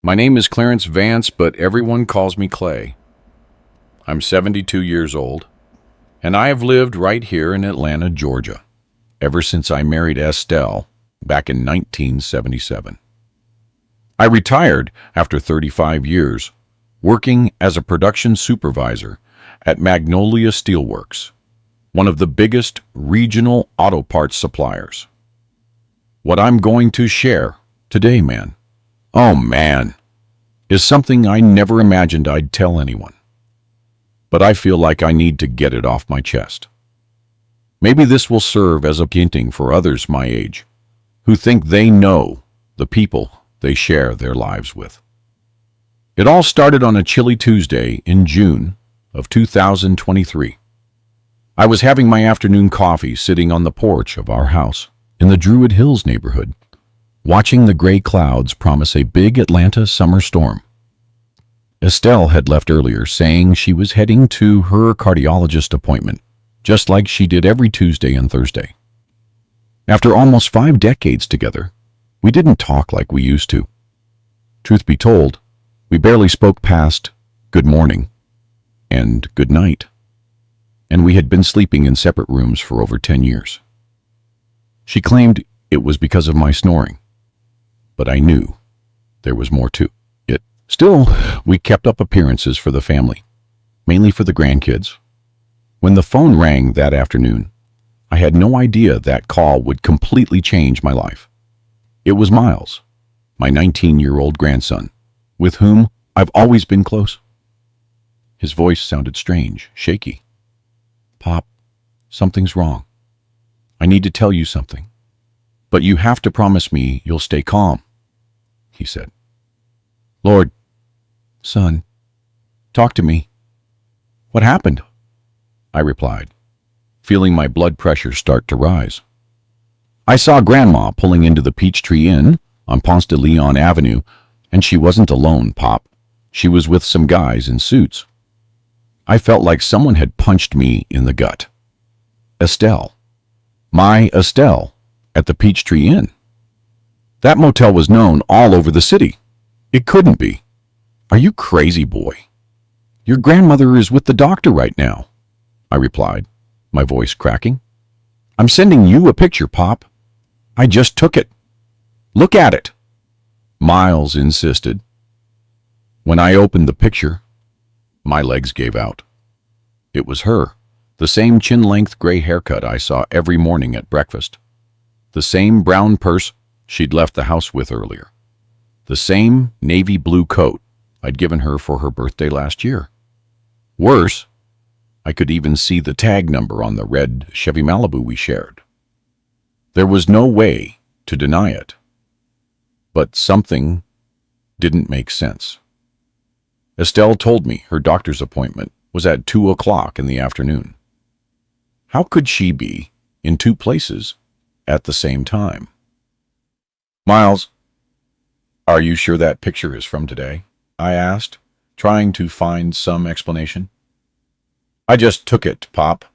My name is Clarence Vance, but everyone calls me Clay. I'm 72 years old, and I have lived right here in Atlanta, Georgia, ever since I married Estelle back in 1977. I retired after 35 years, working as a production supervisor at Magnolia Steelworks, one of the biggest regional auto parts suppliers. What I'm going to share today, oh man, is something I never imagined I'd tell anyone. But I feel like I need to get it off my chest. Maybe this will serve as a hinting for others my age who think they know the people they share their lives with. It all started on a chilly Tuesday in June of 2023. I was having my afternoon coffee sitting on the porch of our house in the Druid Hills neighborhood, watching the gray clouds promise a big Atlanta summer storm. Estelle had left earlier saying she was heading to her cardiologist appointment, just like she did every Tuesday and Thursday. After almost 5 decades together, we didn't talk like we used to. Truth be told, we barely spoke past good morning and good night, and we had been sleeping in separate rooms for over 10 years. She claimed it was because of my snoring, but I knew there was more to it. Still, we kept up appearances for the family, mainly for the grandkids. When the phone rang that afternoon, I had no idea that call would completely change my life. It was Miles, my 19-year-old grandson, with whom I've always been close. His voice sounded strange, shaky. "Pop, something's wrong. I need to tell you something, but you have to promise me you'll stay calm," he said. "Lord, son, talk to me. What happened?" I replied, feeling my blood pressure start to rise. "I saw Grandma pulling into the Peachtree Inn on Ponce de Leon Avenue, and she wasn't alone, Pop. She was with some guys in suits. I felt like someone had punched me in the gut. Estelle. My Estelle at the Peachtree Inn. That motel was known all over the city. It couldn't be. Are you crazy, boy? Your grandmother is with the doctor right now," I replied, my voice cracking. "I'm sending you a picture, Pop. I just took it. Look at it," Miles insisted. When I opened the picture, my legs gave out. It was her, the same chin-length gray haircut I saw every morning at breakfast, the same brown purse she'd left the house with earlier, the same navy blue coat I'd given her for her birthday last year. Worse, I could even see the tag number on the red Chevy Malibu we shared. There was no way to deny it, but something didn't make sense. Estelle told me her doctor's appointment was at 2 o'clock in the afternoon. How could she be in 2 places at the same time? "Miles, are you sure that picture is from today?" I asked, trying to find some explanation. "I just took it, Pop.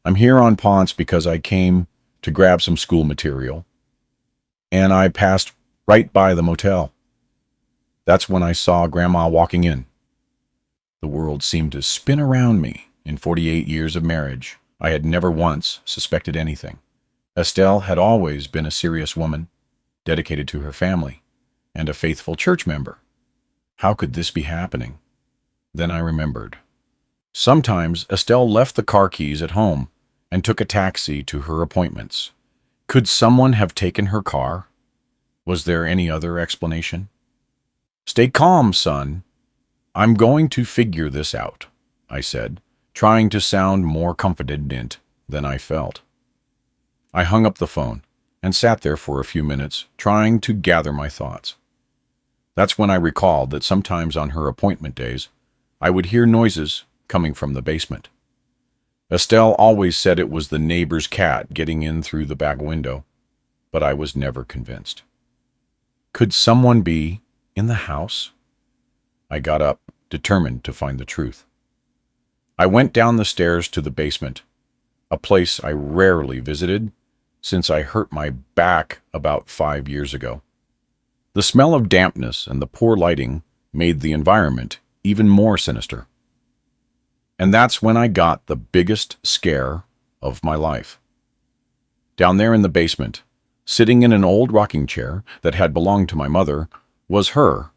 I'm here on Ponce because I came to grab some school material, and I passed right by the motel. That's when I saw Grandma walking in." The world seemed to spin around me. In 48 years of marriage, I had never once suspected anything. Estelle had always been a serious woman, dedicated to her family, and a faithful church member. How could this be happening? Then I remembered. Sometimes Estelle left the car keys at home and took a taxi to her appointments. Could someone have taken her car? Was there any other explanation? "Stay calm, son. I'm going to figure this out," I said, trying to sound more confident than I felt. I hung up the phone and sat there for a few minutes, trying to gather my thoughts. That's when I recalled that sometimes on her appointment days, I would hear noises coming from the basement. Estelle always said it was the neighbor's cat getting in through the back window, but I was never convinced. Could someone be in the house? I got up, determined to find the truth. I went down the stairs to the basement, a place I rarely visited since I hurt my back about 5 years ago. The smell of dampness and the poor lighting made the environment even more sinister. And that's when I got the biggest scare of my life. Down there in the basement, sitting in an old rocking chair that had belonged to my mother, was her,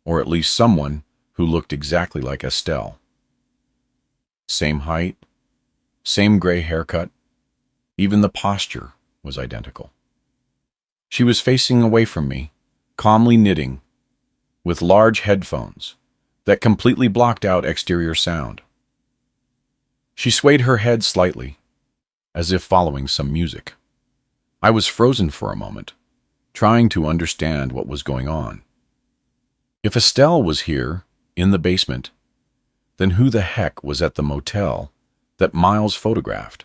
or at least someone who looked exactly like Estelle. Same height, same gray haircut, even the posture was identical. She was facing away from me, calmly knitting, with large headphones that completely blocked out exterior sound. She swayed her head slightly, as if following some music. I was frozen for a moment, trying to understand what was going on. If Estelle was here, in the basement, then who the heck was at the motel that Miles photographed?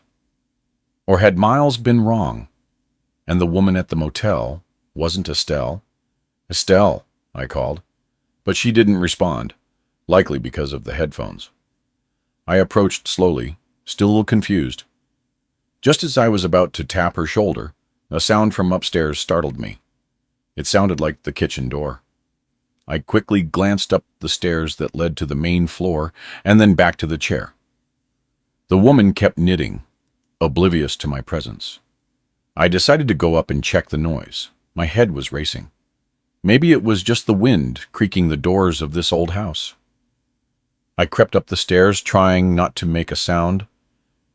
Or had Miles been wrong, and the woman at the motel wasn't Estelle? Estelle, I called, but she didn't respond, likely because of the headphones. I approached slowly, still confused. Just as I was about to tap her shoulder, a sound from upstairs startled me. It sounded like the kitchen door. I quickly glanced up the stairs that led to the main floor and then back to the chair. The woman kept knitting, oblivious to my presence. I decided to go up and check the noise. My head was racing. Maybe it was just the wind creaking the doors of this old house. I crept up the stairs, trying not to make a sound,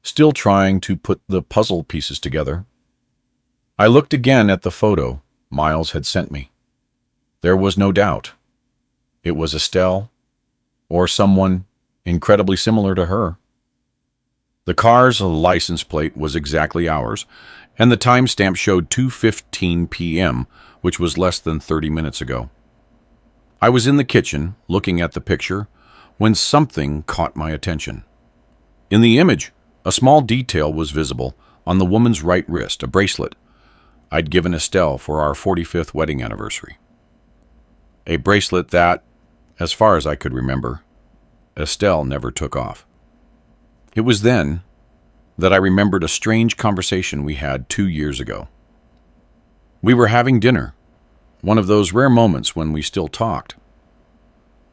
still trying to put the puzzle pieces together. I looked again at the photo Miles had sent me. There was no doubt. It was Estelle, or someone incredibly similar to her. The car's license plate was exactly ours, and the timestamp showed 2:15 p.m., which was less than 30 minutes ago. I was in the kitchen, looking at the picture, when something caught my attention. In the image, a small detail was visible on the woman's right wrist, a bracelet I'd given Estelle for our 45th wedding anniversary. A bracelet that, as far as I could remember, Estelle never took off. It was then that I remembered a strange conversation we had 2 years ago. We were having dinner, one of those rare moments when we still talked,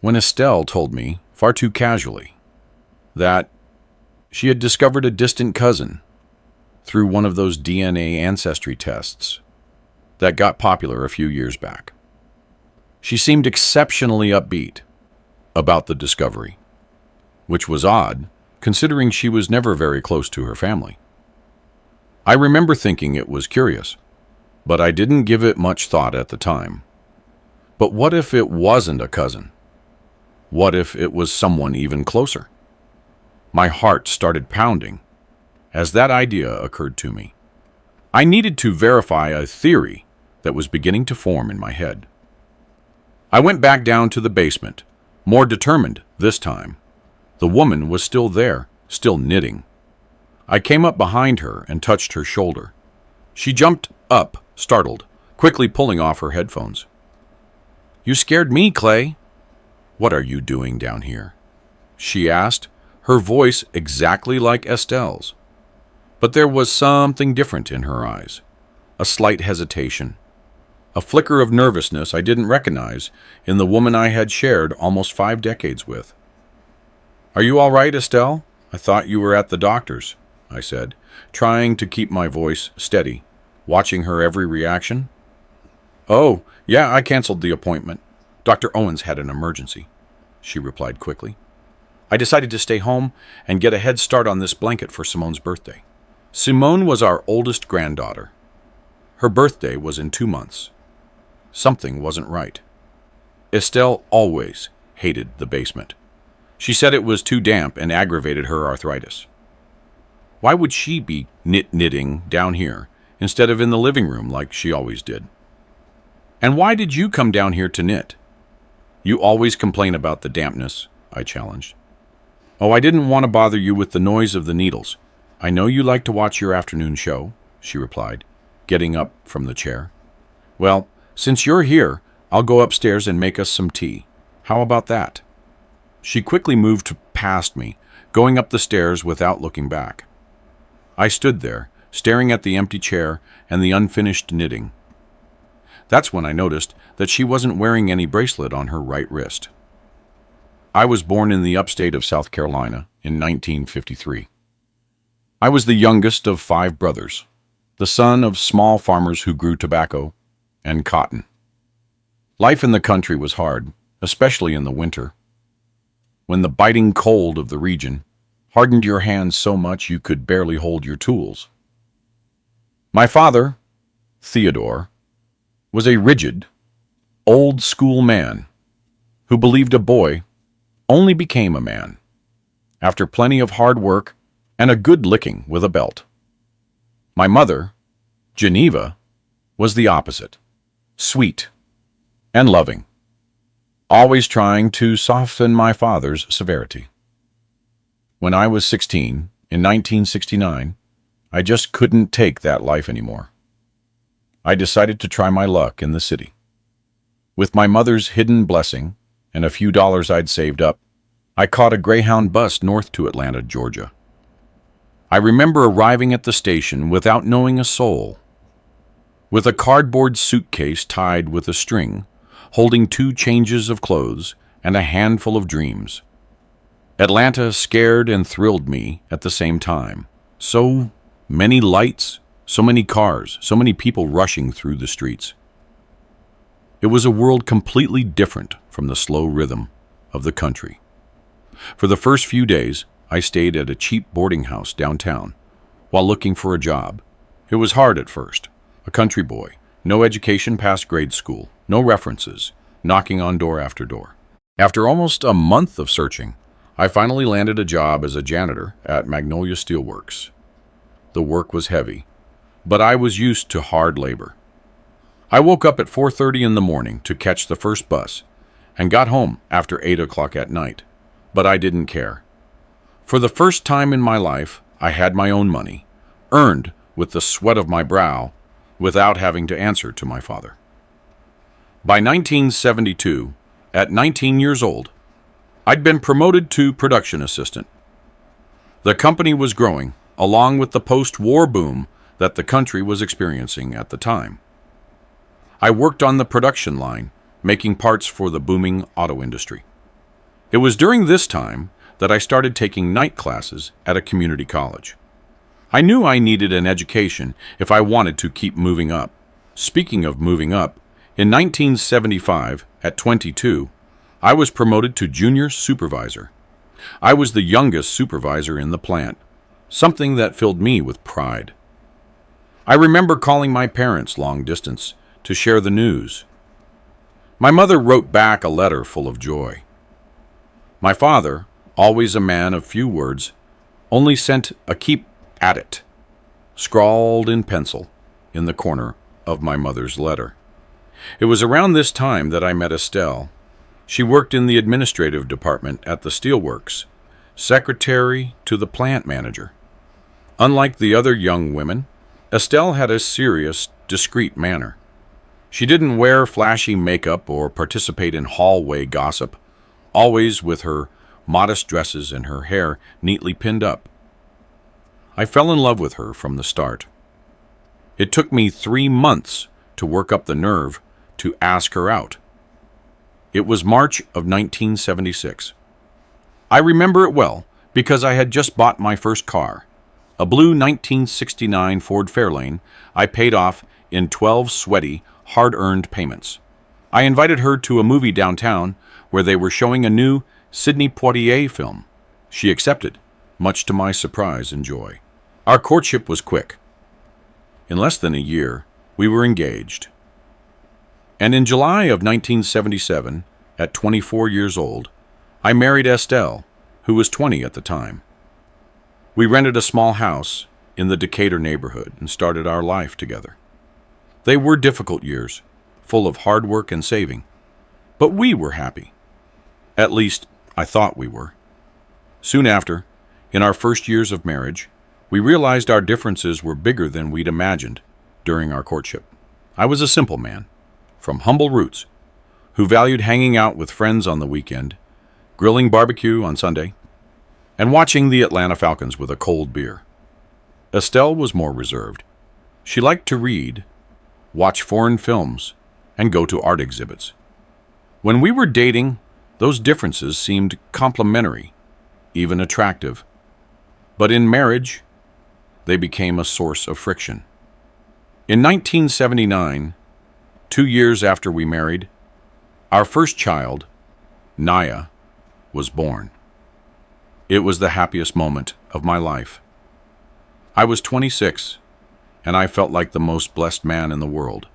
when Estelle told me, far too casually, that she had discovered a distant cousin through one of those DNA ancestry tests that got popular a few years back. She seemed exceptionally upbeat about the discovery, which was odd, considering she was never very close to her family. I remember thinking it was curious, but I didn't give it much thought at the time. But what if it wasn't a cousin? What if it was someone even closer? My heart started pounding as that idea occurred to me. I needed to verify a theory that was beginning to form in my head. I went back down to the basement, more determined this time. The woman was still there, still knitting. I came up behind her and touched her shoulder. She jumped up, startled, quickly pulling off her headphones. "You scared me, Clay." "What are you doing down here?" she asked, her voice exactly like Estelle's. But there was something different in her eyes, a slight hesitation, a flicker of nervousness I didn't recognize in the woman I had shared almost 5 decades with. "Are you all right, Estelle? I thought you were at the doctor's," I said, trying to keep my voice steady, watching her every reaction. "Oh, yeah, I canceled the appointment. Dr. Owens had an emergency," she replied quickly. "I decided to stay home and get a head start on this blanket for Simone's birthday." Simone was our oldest granddaughter. Her birthday was in 2 months. Something wasn't right. Estelle always hated the basement. She said it was too damp and aggravated her arthritis. Why would she be knitting down here instead of in the living room like she always did? "And why did you come down here to knit?" "You always complain about the dampness," I challenged. "Oh, I didn't want to bother you with the noise of the needles. I know you like to watch your afternoon show," she replied, getting up from the chair. "Well, since you're here, I'll go upstairs and make us some tea. How about that?" She quickly moved past me, going up the stairs without looking back. I stood there, staring at the empty chair and the unfinished knitting. That's when I noticed that she wasn't wearing any bracelet on her right wrist. I was born in the upstate of South Carolina in 1953. I was the youngest of 5 brothers, the son of small farmers who grew tobacco and cotton. Life in the country was hard, especially in the winter, when the biting cold of the region hardened your hands so much you could barely hold your tools. My father, Theodore, was a rigid, old-school man who believed a boy only became a man after plenty of hard work and a good licking with a belt. My mother, Geneva, was the opposite, sweet and loving, always trying to soften my father's severity. When I was 16, in 1969, I just couldn't take that life anymore. I decided to try my luck in the city. With my mother's hidden blessing and a few dollars I'd saved up, I caught a Greyhound bus north to Atlanta, Georgia. I remember arriving at the station without knowing a soul, with a cardboard suitcase tied with a string, holding 2 changes of clothes and a handful of dreams. Atlanta scared and thrilled me at the same time. So many lights, so many cars, so many people rushing through the streets. It was a world completely different from the slow rhythm of the country. For the first few days, I stayed at a cheap boarding house downtown while looking for a job. It was hard at first. A country boy, no education past grade school, no references, knocking on door after door. After almost a month of searching, I finally landed a job as a janitor at Magnolia Steelworks. The work was heavy, but I was used to hard labor. I woke up at 4:30 in the morning to catch the first bus and got home after 8 o'clock at night, but I didn't care. For the first time in my life, I had my own money, earned with the sweat of my brow, without having to answer to my father. By 1972, at 19 years old, I'd been promoted to production assistant. The company was growing, along with the post-war boom that the country was experiencing at the time. I worked on the production line, making parts for the booming auto industry. It was during this time that I started taking night classes at a community college. I knew I needed an education if I wanted to keep moving up. Speaking of moving up, in 1975, at 22, I was promoted to junior supervisor. I was the youngest supervisor in the plant, something that filled me with pride. I remember calling my parents long distance to share the news. My mother wrote back a letter full of joy. My father, always a man of few words, only sent a "keep at it," scrawled in pencil in the corner of my mother's letter. It was around this time that I met Estelle. She worked in the administrative department at the steelworks, secretary to the plant manager. Unlike the other young women, Estelle had a serious, discreet manner. She didn't wear flashy makeup or participate in hallway gossip, always with her modest dresses and her hair neatly pinned up. I fell in love with her from the start. It took me 3 months to work up the nerve to ask her out. It was March of 1976. I remember it well because I had just bought my first car, a blue 1969 Ford Fairlane I paid off in 12 sweaty, hard-earned payments. I invited her to a movie downtown where they were showing a new Sidney Poitier film. She accepted, much to my surprise and joy. Our courtship was quick. In less than a year, we were engaged. And in July of 1977, at 24 years old, I married Estelle, who was 20 at the time. We rented a small house in the Decatur neighborhood and started our life together. They were difficult years, full of hard work and saving, but we were happy. At least, I thought we were. Soon after, in our first years of marriage, we realized our differences were bigger than we'd imagined during our courtship. I was a simple man, from humble roots, who valued hanging out with friends on the weekend, grilling barbecue on Sunday, and watching the Atlanta Falcons with a cold beer. Estelle was more reserved. She liked to read, watch foreign films, and go to art exhibits. When we were dating, those differences seemed complementary, even attractive. But in marriage, they became a source of friction. In 1979, 2 years after we married, our first child, Naya, was born. It was the happiest moment of my life. I was 26, and I felt like the most blessed man in the world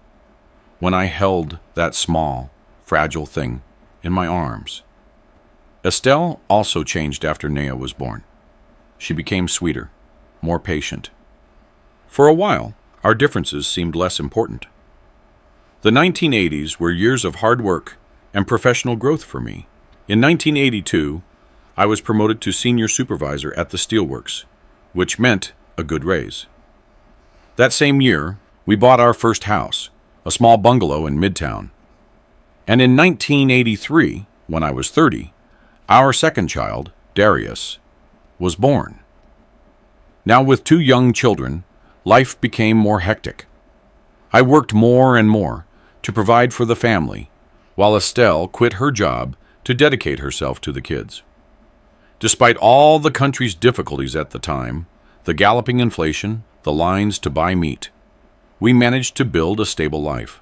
when I held that small, fragile thing in my arms. Estelle also changed after Naya was born. She became sweeter, more patient. For a while, our differences seemed less important. The 1980s were years of hard work and professional growth for me. In 1982, I was promoted to senior supervisor at the steelworks, which meant a good raise. That same year, we bought our first house, a small bungalow in Midtown. And in 1983, when I was 30, our second child, Darius, was born. Now with 2 young children, life became more hectic. I worked more and more to provide for the family, while Estelle quit her job to dedicate herself to the kids. Despite all the country's difficulties at the time, the galloping inflation, the lines to buy meat, we managed to build a stable life.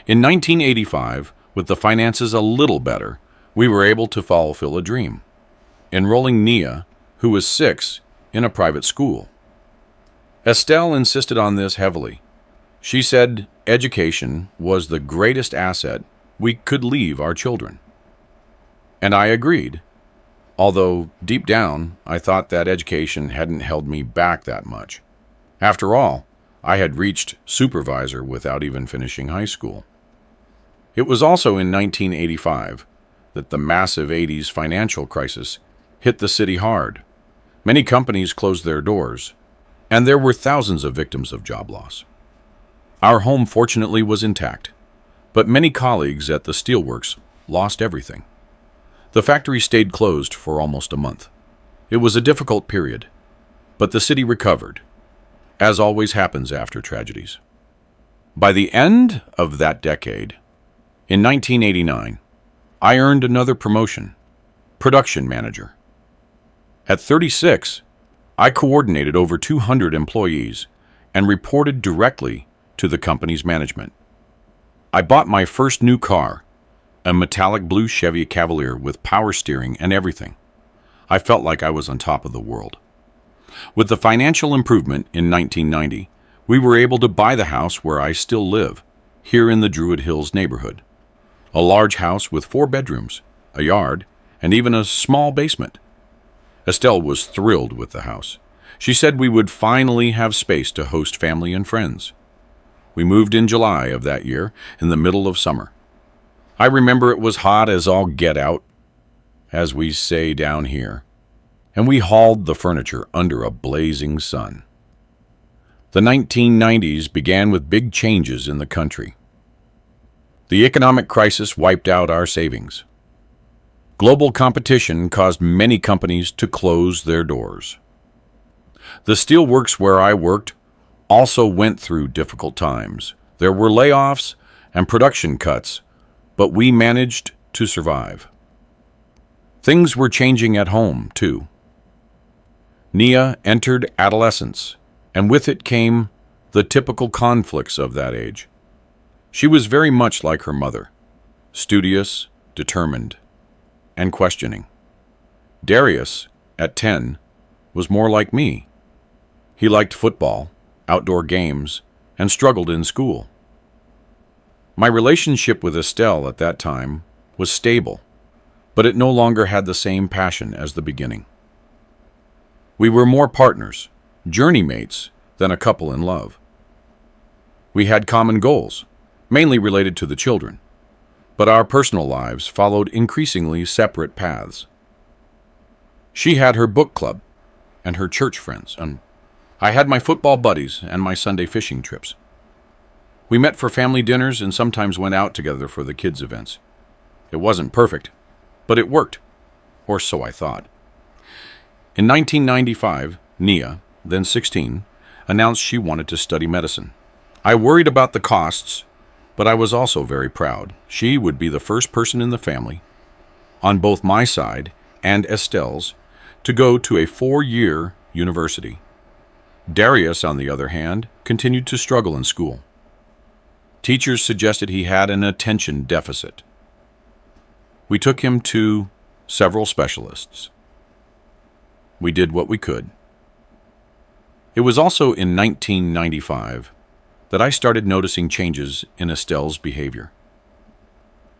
In 1985, with the finances a little better, we were able to fulfill a dream, enrolling Nia, who was 6, in a private school. Estelle insisted on this heavily. She said education was the greatest asset we could leave our children. And I agreed, although deep down I thought that education hadn't held me back that much. After all, I had reached supervisor without even finishing high school. It was also in 1985 that the massive 80s financial crisis hit the city hard. Many companies closed their doors, and there were thousands of victims of job loss. Our home fortunately was intact, but many colleagues at the steelworks lost everything. The factory stayed closed for almost a month. It was a difficult period, but the city recovered, as always happens after tragedies. By the end of that decade, in 1989, I earned another promotion, production manager. At 36, I coordinated over 200 employees and reported directly to the company's management. I bought my first new car, a metallic blue Chevy Cavalier with power steering and everything. I felt like I was on top of the world. With the financial improvement in 1990, we were able to buy the house where I still live, here in the Druid Hills neighborhood. A large house with 4 bedrooms, a yard, and even a small basement. Estelle was thrilled with the house. She said we would finally have space to host family and friends. We moved in July of that year, in the middle of summer. I remember it was hot as all get out, as we say down here, and we hauled the furniture under a blazing sun. The 1990s began with big changes in the country. The economic crisis wiped out our savings. Global competition caused many companies to close their doors. The steelworks where I worked also went through difficult times. There were layoffs and production cuts, but we managed to survive. Things were changing at home, too. Nia entered adolescence, and with it came the typical conflicts of that age. She was very much like her mother, studious, determined, and questioning. Darius, at 10, was more like me. He liked football, outdoor games, and struggled in school. My relationship with Estelle at that time was stable, but it no longer had the same passion as the beginning. We were more partners, journey mates, than a couple in love. We had common goals, mainly related to the children, but our personal lives followed increasingly separate paths. She had her book club and her church friends, and I had my football buddies and my Sunday fishing trips. We met for family dinners and sometimes went out together for the kids' events. It wasn't perfect, but it worked, or so I thought. In 1995, Nia, then 16, announced she wanted to study medicine. I worried about the costs, But I was also very proud. She would be the first person in the family, on both my side and Estelle's, to go to a 4-year university. Darius, on the other hand, continued to struggle in school. Teachers suggested he had an attention deficit. We took him to several specialists. We did what we could. It was also in 1995 that I started noticing changes in Estelle's behavior.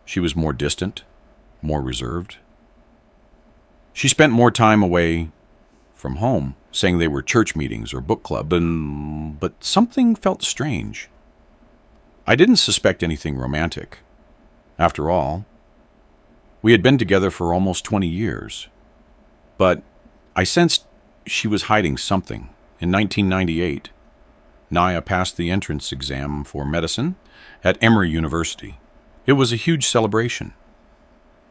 She was more distant, more reserved. She spent more time away from home, saying they were church meetings or book club, but something felt strange. I didn't suspect anything romantic. After all, we had been together for almost 20 years. But I sensed she was hiding something. In 1998, Naya passed the entrance exam for medicine at Emory University. It was a huge celebration.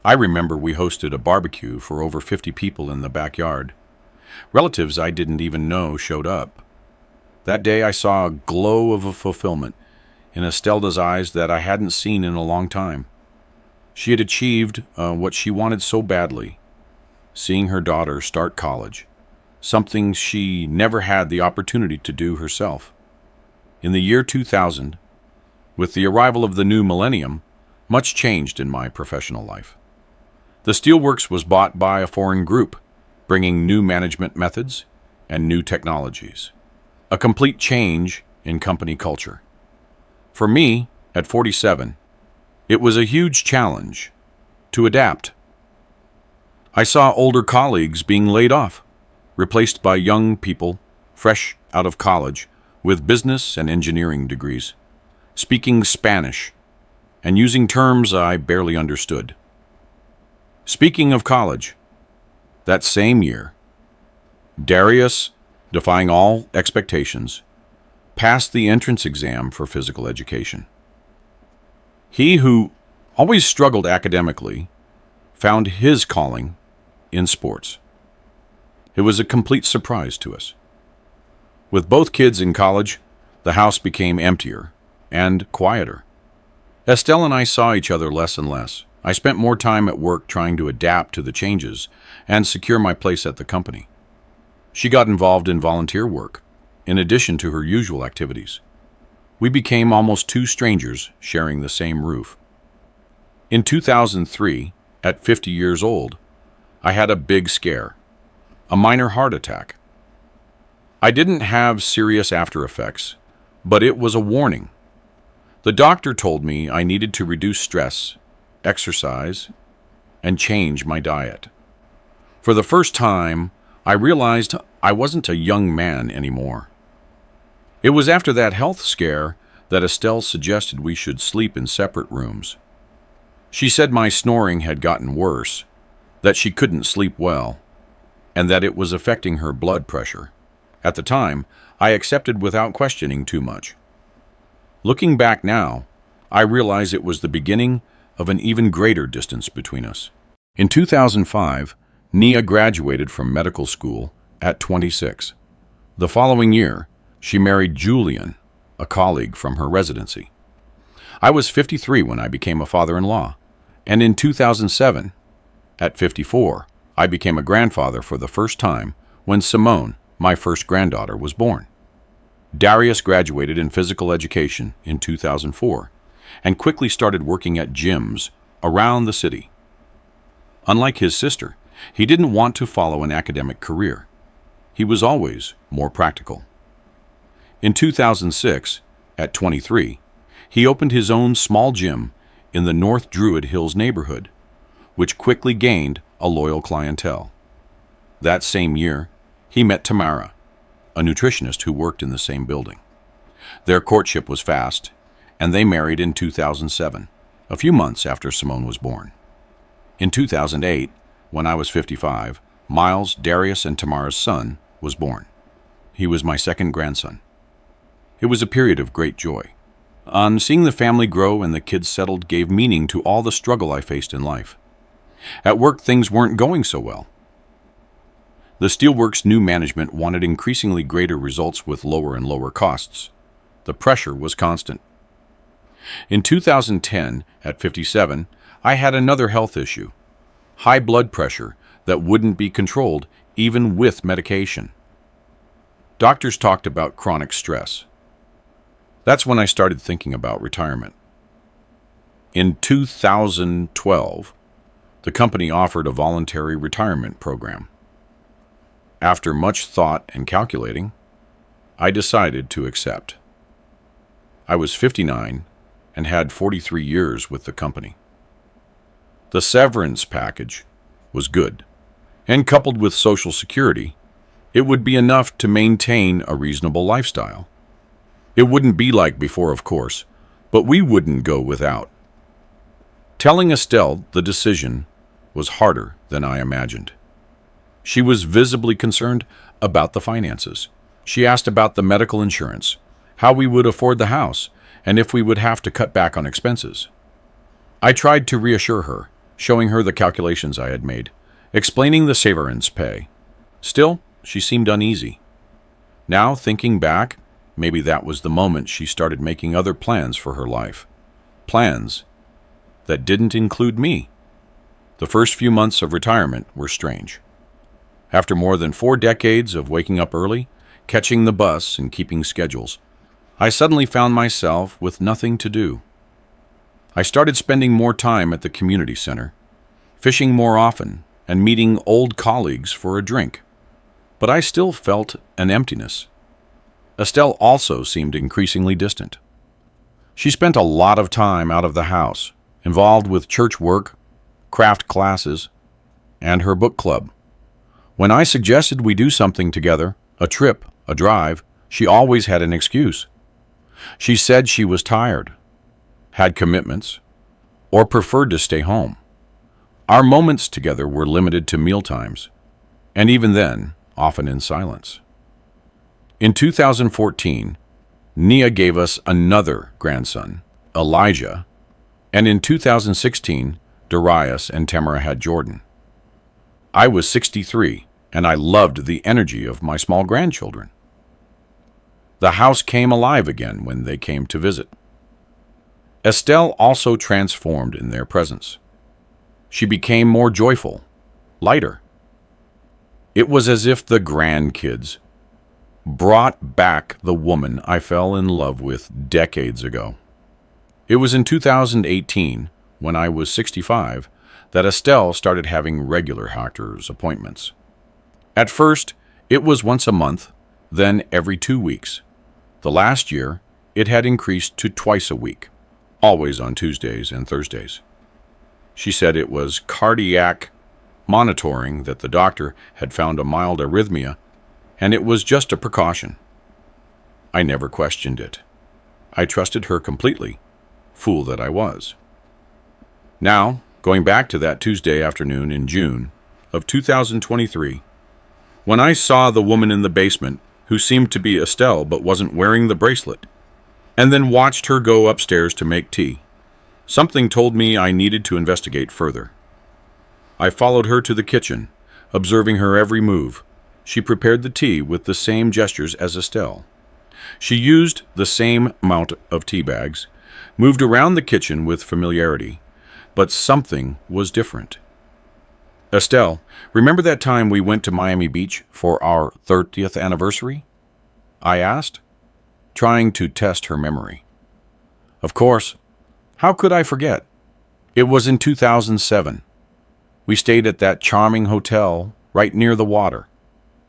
I remember we hosted a barbecue for over 50 people in the backyard. Relatives I didn't even know showed up. That day I saw a glow of fulfillment in Estelle's eyes that I hadn't seen in a long time. She had achieved what she wanted so badly, seeing her daughter start college, something she never had the opportunity to do herself. In the year 2000, with the arrival of the new millennium, much changed in my professional life. The steelworks was bought by a foreign group, bringing new management methods and new technologies. A complete change in company culture. For me, at 47, it was a huge challenge to adapt. I saw older colleagues being laid off, replaced by young people fresh out of college with business and engineering degrees, speaking Spanish and using terms I barely understood. Speaking of college, that same year, Darius, defying all expectations, passed the entrance exam for physical education. He who always struggled academically found his calling in sports. It was a complete surprise to us. With both kids in college, the house became emptier and quieter. Estelle and I saw each other less and less. I spent more time at work trying to adapt to the changes and secure my place at the company. She got involved in volunteer work, in addition to her usual activities. We became almost two strangers sharing the same roof. In 2003, at 50 years old, I had a big scare, a minor heart attack. I didn't have serious after effects, but it was a warning. The doctor told me I needed to reduce stress, exercise, and change my diet. For the first time, I realized I wasn't a young man anymore. It was after that health scare that Estelle suggested we should sleep in separate rooms. She said my snoring had gotten worse, that she couldn't sleep well, and that it was affecting her blood pressure. At the time, I accepted without questioning too much. Looking back now, I realize it was the beginning of an even greater distance between us. In 2005, Nia graduated from medical school at 26. The following year, she married Julian, a colleague from her residency. I was 53 when I became a father-in-law, and in 2007, at 54, I became a grandfather for the first time when Simone, my first granddaughter, was born. Darius graduated in physical education in 2004 and quickly started working at gyms around the city. Unlike his sister, he didn't want to follow an academic career. He was always more practical. In 2006, at 23, he opened his own small gym in the North Druid Hills neighborhood, which quickly gained a loyal clientele. That same year, he met Tamara, a nutritionist who worked in the same building. Their courtship was fast, and they married in 2007, a few months after Simone was born. In 2008, when I was 55, Miles, Darius, and Tamara's son, was born. He was my second grandson. It was a period of great joy. Seeing the family grow and the kids settled gave meaning to all the struggle I faced in life. At work, things weren't going so well. The Steelworks' new management wanted increasingly greater results with lower and lower costs. The pressure was constant. In 2010, at 57, I had another health issue: high blood pressure that wouldn't be controlled even with medication. Doctors talked about chronic stress. That's when I started thinking about retirement. In 2012, the company offered a voluntary retirement program. After much thought and calculating, I decided to accept. I was 59 and had 43 years with the company. The severance package was good, and coupled with Social Security, it would be enough to maintain a reasonable lifestyle. It wouldn't be like before, of course, but we wouldn't go without. Telling Estelle the decision was harder than I imagined. She was visibly concerned about the finances. She asked about the medical insurance, how we would afford the house, and if we would have to cut back on expenses. I tried to reassure her, showing her the calculations I had made, explaining the severance pay. Still, she seemed uneasy. Now, thinking back, maybe that was the moment she started making other plans for her life. Plans that didn't include me. The first few months of retirement were strange. After more than 4 decades of waking up early, catching the bus, and keeping schedules, I suddenly found myself with nothing to do. I started spending more time at the community center, fishing more often, and meeting old colleagues for a drink. But I still felt an emptiness. Estelle also seemed increasingly distant. She spent a lot of time out of the house, involved with church work, craft classes, and her book club. When I suggested we do something together, a trip, a drive, she always had an excuse. She said she was tired, had commitments, or preferred to stay home. Our moments together were limited to mealtimes, and even then, often in silence. In 2014, Nia gave us another grandson, Elijah, and in 2016, Darius and Tamara had Jordan. I was 63, and I loved the energy of my small grandchildren. The house came alive again when they came to visit. Estelle also transformed in their presence. She became more joyful, lighter. It was as if the grandkids brought back the woman I fell in love with decades ago. It was in 2018, when I was 65, that Estelle started having regular doctor's appointments. At first, it was once a month, then every 2 weeks. The last year, it had increased to twice a week, always on Tuesdays and Thursdays. She said it was cardiac monitoring, that the doctor had found a mild arrhythmia, and it was just a precaution. I never questioned it. I trusted her completely, fool that I was. Now, going back to that Tuesday afternoon in June of 2023, when I saw the woman in the basement who seemed to be Estelle but wasn't wearing the bracelet, and then watched her go upstairs to make tea, something told me I needed to investigate further. I followed her to the kitchen, observing her every move. She prepared the tea with the same gestures as Estelle. She used the same amount of tea bags, moved around the kitchen with familiarity, but something was different. Estelle, remember that time we went to Miami Beach for our 30th anniversary? I asked, trying to test her memory. Of course. How could I forget? It was in 2007. We stayed at that charming hotel right near the water,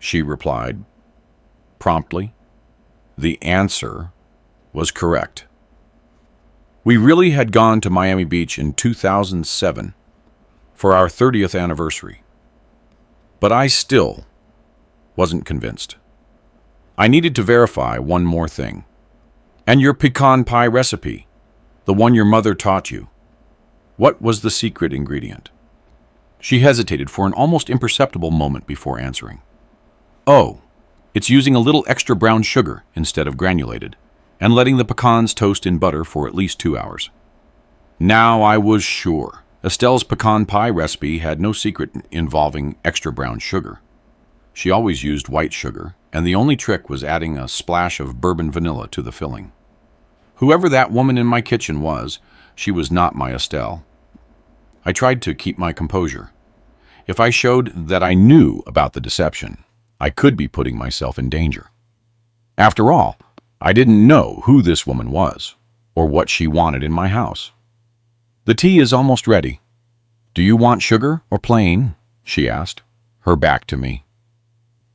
she replied, promptly. The answer was correct. We really had gone to Miami Beach in 2007 for our 30th anniversary. But I still wasn't convinced. I needed to verify one more thing. And your pecan pie recipe, the one your mother taught you, what was the secret ingredient? She hesitated for an almost imperceptible moment before answering. Oh, it's using a little extra brown sugar instead of granulated, and letting the pecans toast in butter for at least 2 hours. Now I was sure. Estelle's pecan pie recipe had no secret involving extra brown sugar. She always used white sugar, and the only trick was adding a splash of bourbon vanilla to the filling. Whoever that woman in my kitchen was, she was not my Estelle. I tried to keep my composure. If I showed that I knew about the deception, I could be putting myself in danger. After all, I didn't know who this woman was or what she wanted in my house. "The tea is almost ready. Do you want sugar or plain?" she asked, her back to me.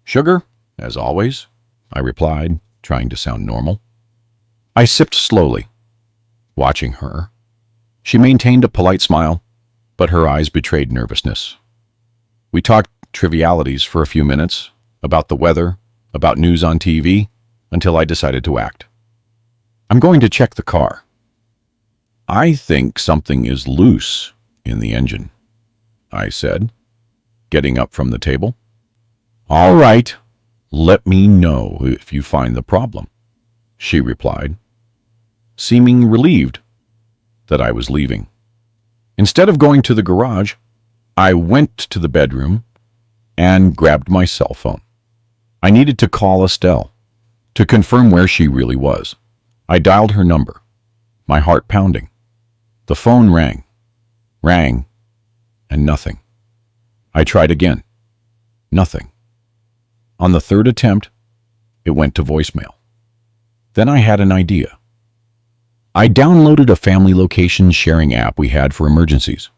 "Sugar, as always," I replied, trying to sound normal. I sipped slowly, watching her. She maintained a polite smile, but her eyes betrayed nervousness. We talked trivialities for a few minutes, about the weather, about news on TV, until I decided to act. "I'm going to check the car. I think something is loose in the engine," I said, getting up from the table. "All right, let me know if you find the problem," she replied, seeming relieved that I was leaving. Instead of going to the garage, I went to the bedroom and grabbed my cell phone. I needed to call Estelle to confirm where she really was. I dialed her number, my heart pounding. The phone rang, and nothing. I tried again. Nothing. On the third attempt, it went to voicemail. Then I had an idea. I downloaded a family location sharing app we had for emergencies.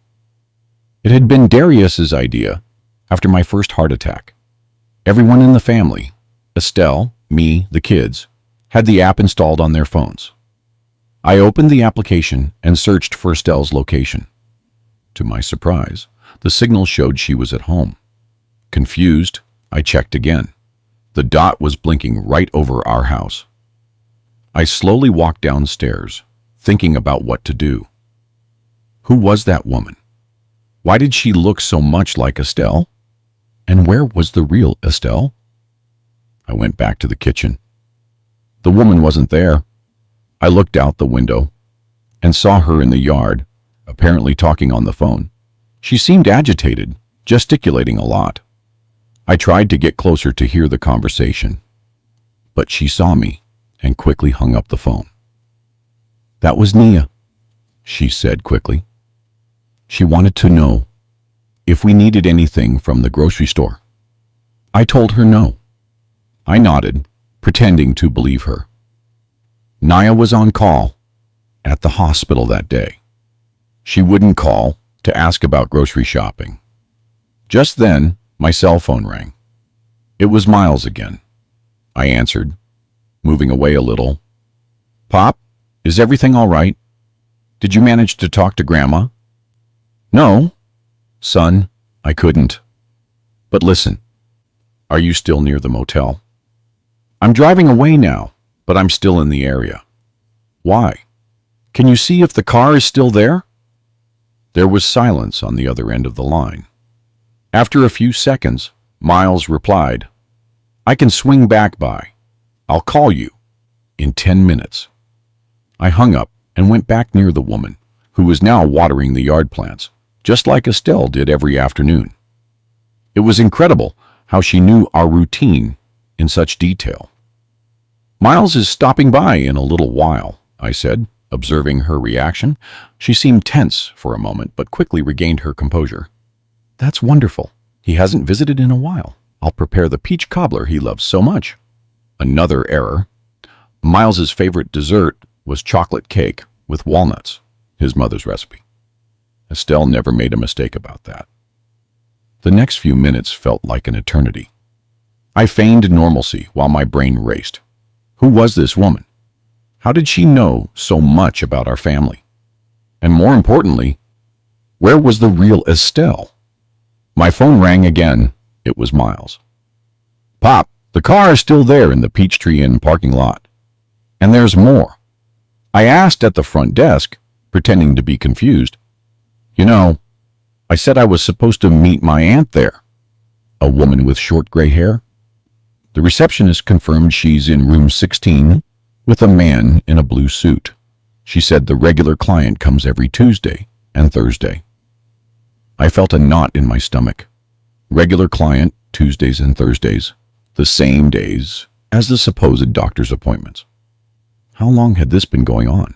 It had been Darius's idea after my first heart attack. Everyone in the family, Estelle, me, the kids, had the app installed on their phones. I opened the application and searched for Estelle's location. To my surprise, the signal showed she was at home. Confused, I checked again. The dot was blinking right over our house. I slowly walked downstairs, thinking about what to do. Who was that woman? Why did she look so much like Estelle? And where was the real Estelle? I went back to the kitchen. The woman wasn't there. I looked out the window and saw her in the yard, apparently talking on the phone. She seemed agitated, gesticulating a lot. I tried to get closer to hear the conversation, but she saw me and quickly hung up the phone. "That was Nia," she said quickly. "She wanted to know if we needed anything from the grocery store." I told her no. I nodded, pretending to believe her. Nia was on call at the hospital that day. She wouldn't call to ask about grocery shopping. Just then, my cell phone rang. It was Miles again. I answered, moving away a little. "Pop, is everything all right? Did you manage to talk to Grandma?" "No, son, I couldn't. But listen, are you still near the motel?" "I'm driving away now, but I'm still in the area." "Why? Can you see if the car is still there?" There was silence on the other end of the line. After a few seconds, Miles replied, "I can swing back by. I'll call you in 10 minutes. I hung up and went back near the woman, who was now watering the yard plants, just like Estelle did every afternoon. It was incredible how she knew our routine in such detail. "Miles is stopping by in a little while," I said, observing her reaction. She seemed tense for a moment, but quickly regained her composure. "That's wonderful. He hasn't visited in a while. I'll prepare the peach cobbler he loves so much." Another error. Miles's favorite dessert was chocolate cake with walnuts, his mother's recipe. Estelle never made a mistake about that. The next few minutes felt like an eternity. I feigned normalcy while my brain raced. Who was this woman? How did she know so much about our family? And more importantly, where was the real Estelle? My phone rang again. It was Miles. "Pop, the car is still there in the Peachtree Inn parking lot. And there's more." I asked at the front desk, pretending to be confused. "You know, I said I was supposed to meet my aunt there." "A woman with short gray hair?" The receptionist confirmed she's in room 16 with a man in a blue suit. She said the regular client comes every Tuesday and Thursday. I felt a knot in my stomach. Regular client, Tuesdays and Thursdays, the same days as the supposed doctor's appointments. How long had this been going on?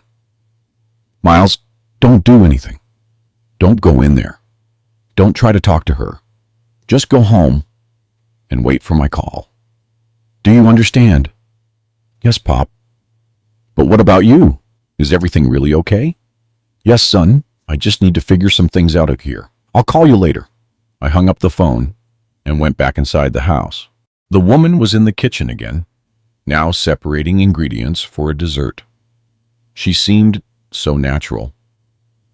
Miles, don't do anything. Don't go in there. Don't try to talk to her. Just go home and wait for my call. Do you understand? Yes, Pop. But what about you? Is everything really okay? Yes, son. I just need to figure some things out here. I'll call you later. I hung up the phone and went back inside the house. The woman was in the kitchen again, now separating ingredients for a dessert. She seemed so natural,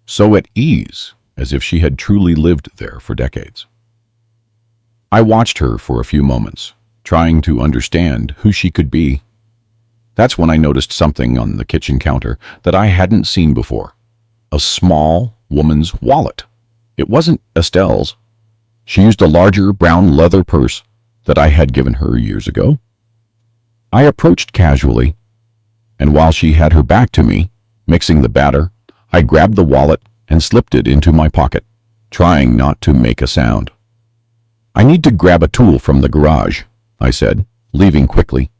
so at ease, as if she had truly lived there for decades. I watched her for a few moments, trying to understand who she could be. That's when I noticed something on the kitchen counter that I hadn't seen before. A small woman's wallet. It wasn't Estelle's. She used a larger brown leather purse that I had given her years ago. I approached casually, and while she had her back to me, mixing the batter, I grabbed the wallet and slipped it into my pocket, trying not to make a sound. I need to grab a tool from the garage, I said, leaving quickly.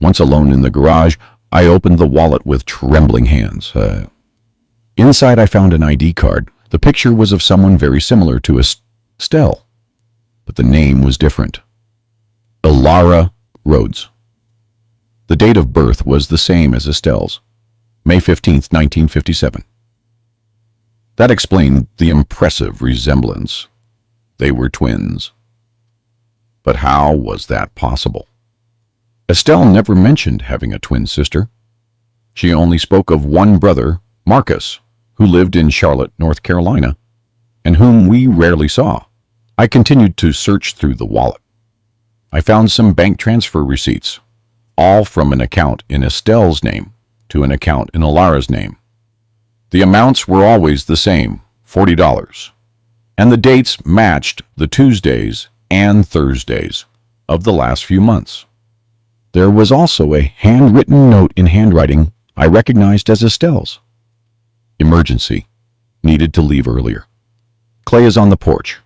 Once alone in the garage, I opened the wallet with trembling hands. Inside I found an ID card. The picture was of someone very similar to Estelle, but the name was different. Elara Rhodes. The date of birth was the same as Estelle's, May 15th, 1957. That explained the impressive resemblance. They were twins. But how was that possible? Estelle never mentioned having a twin sister. She only spoke of one brother, Marcus, who lived in Charlotte, North Carolina, and whom we rarely saw. I continued to search through the wallet. I found some bank transfer receipts, all from an account in Estelle's name to an account in Elara's name. The amounts were always the same, $40, and the dates matched the Tuesdays and Thursdays of the last few months. There was also a handwritten note in handwriting I recognized as Estelle's. Emergency. Needed to leave earlier. Clay is on the porch.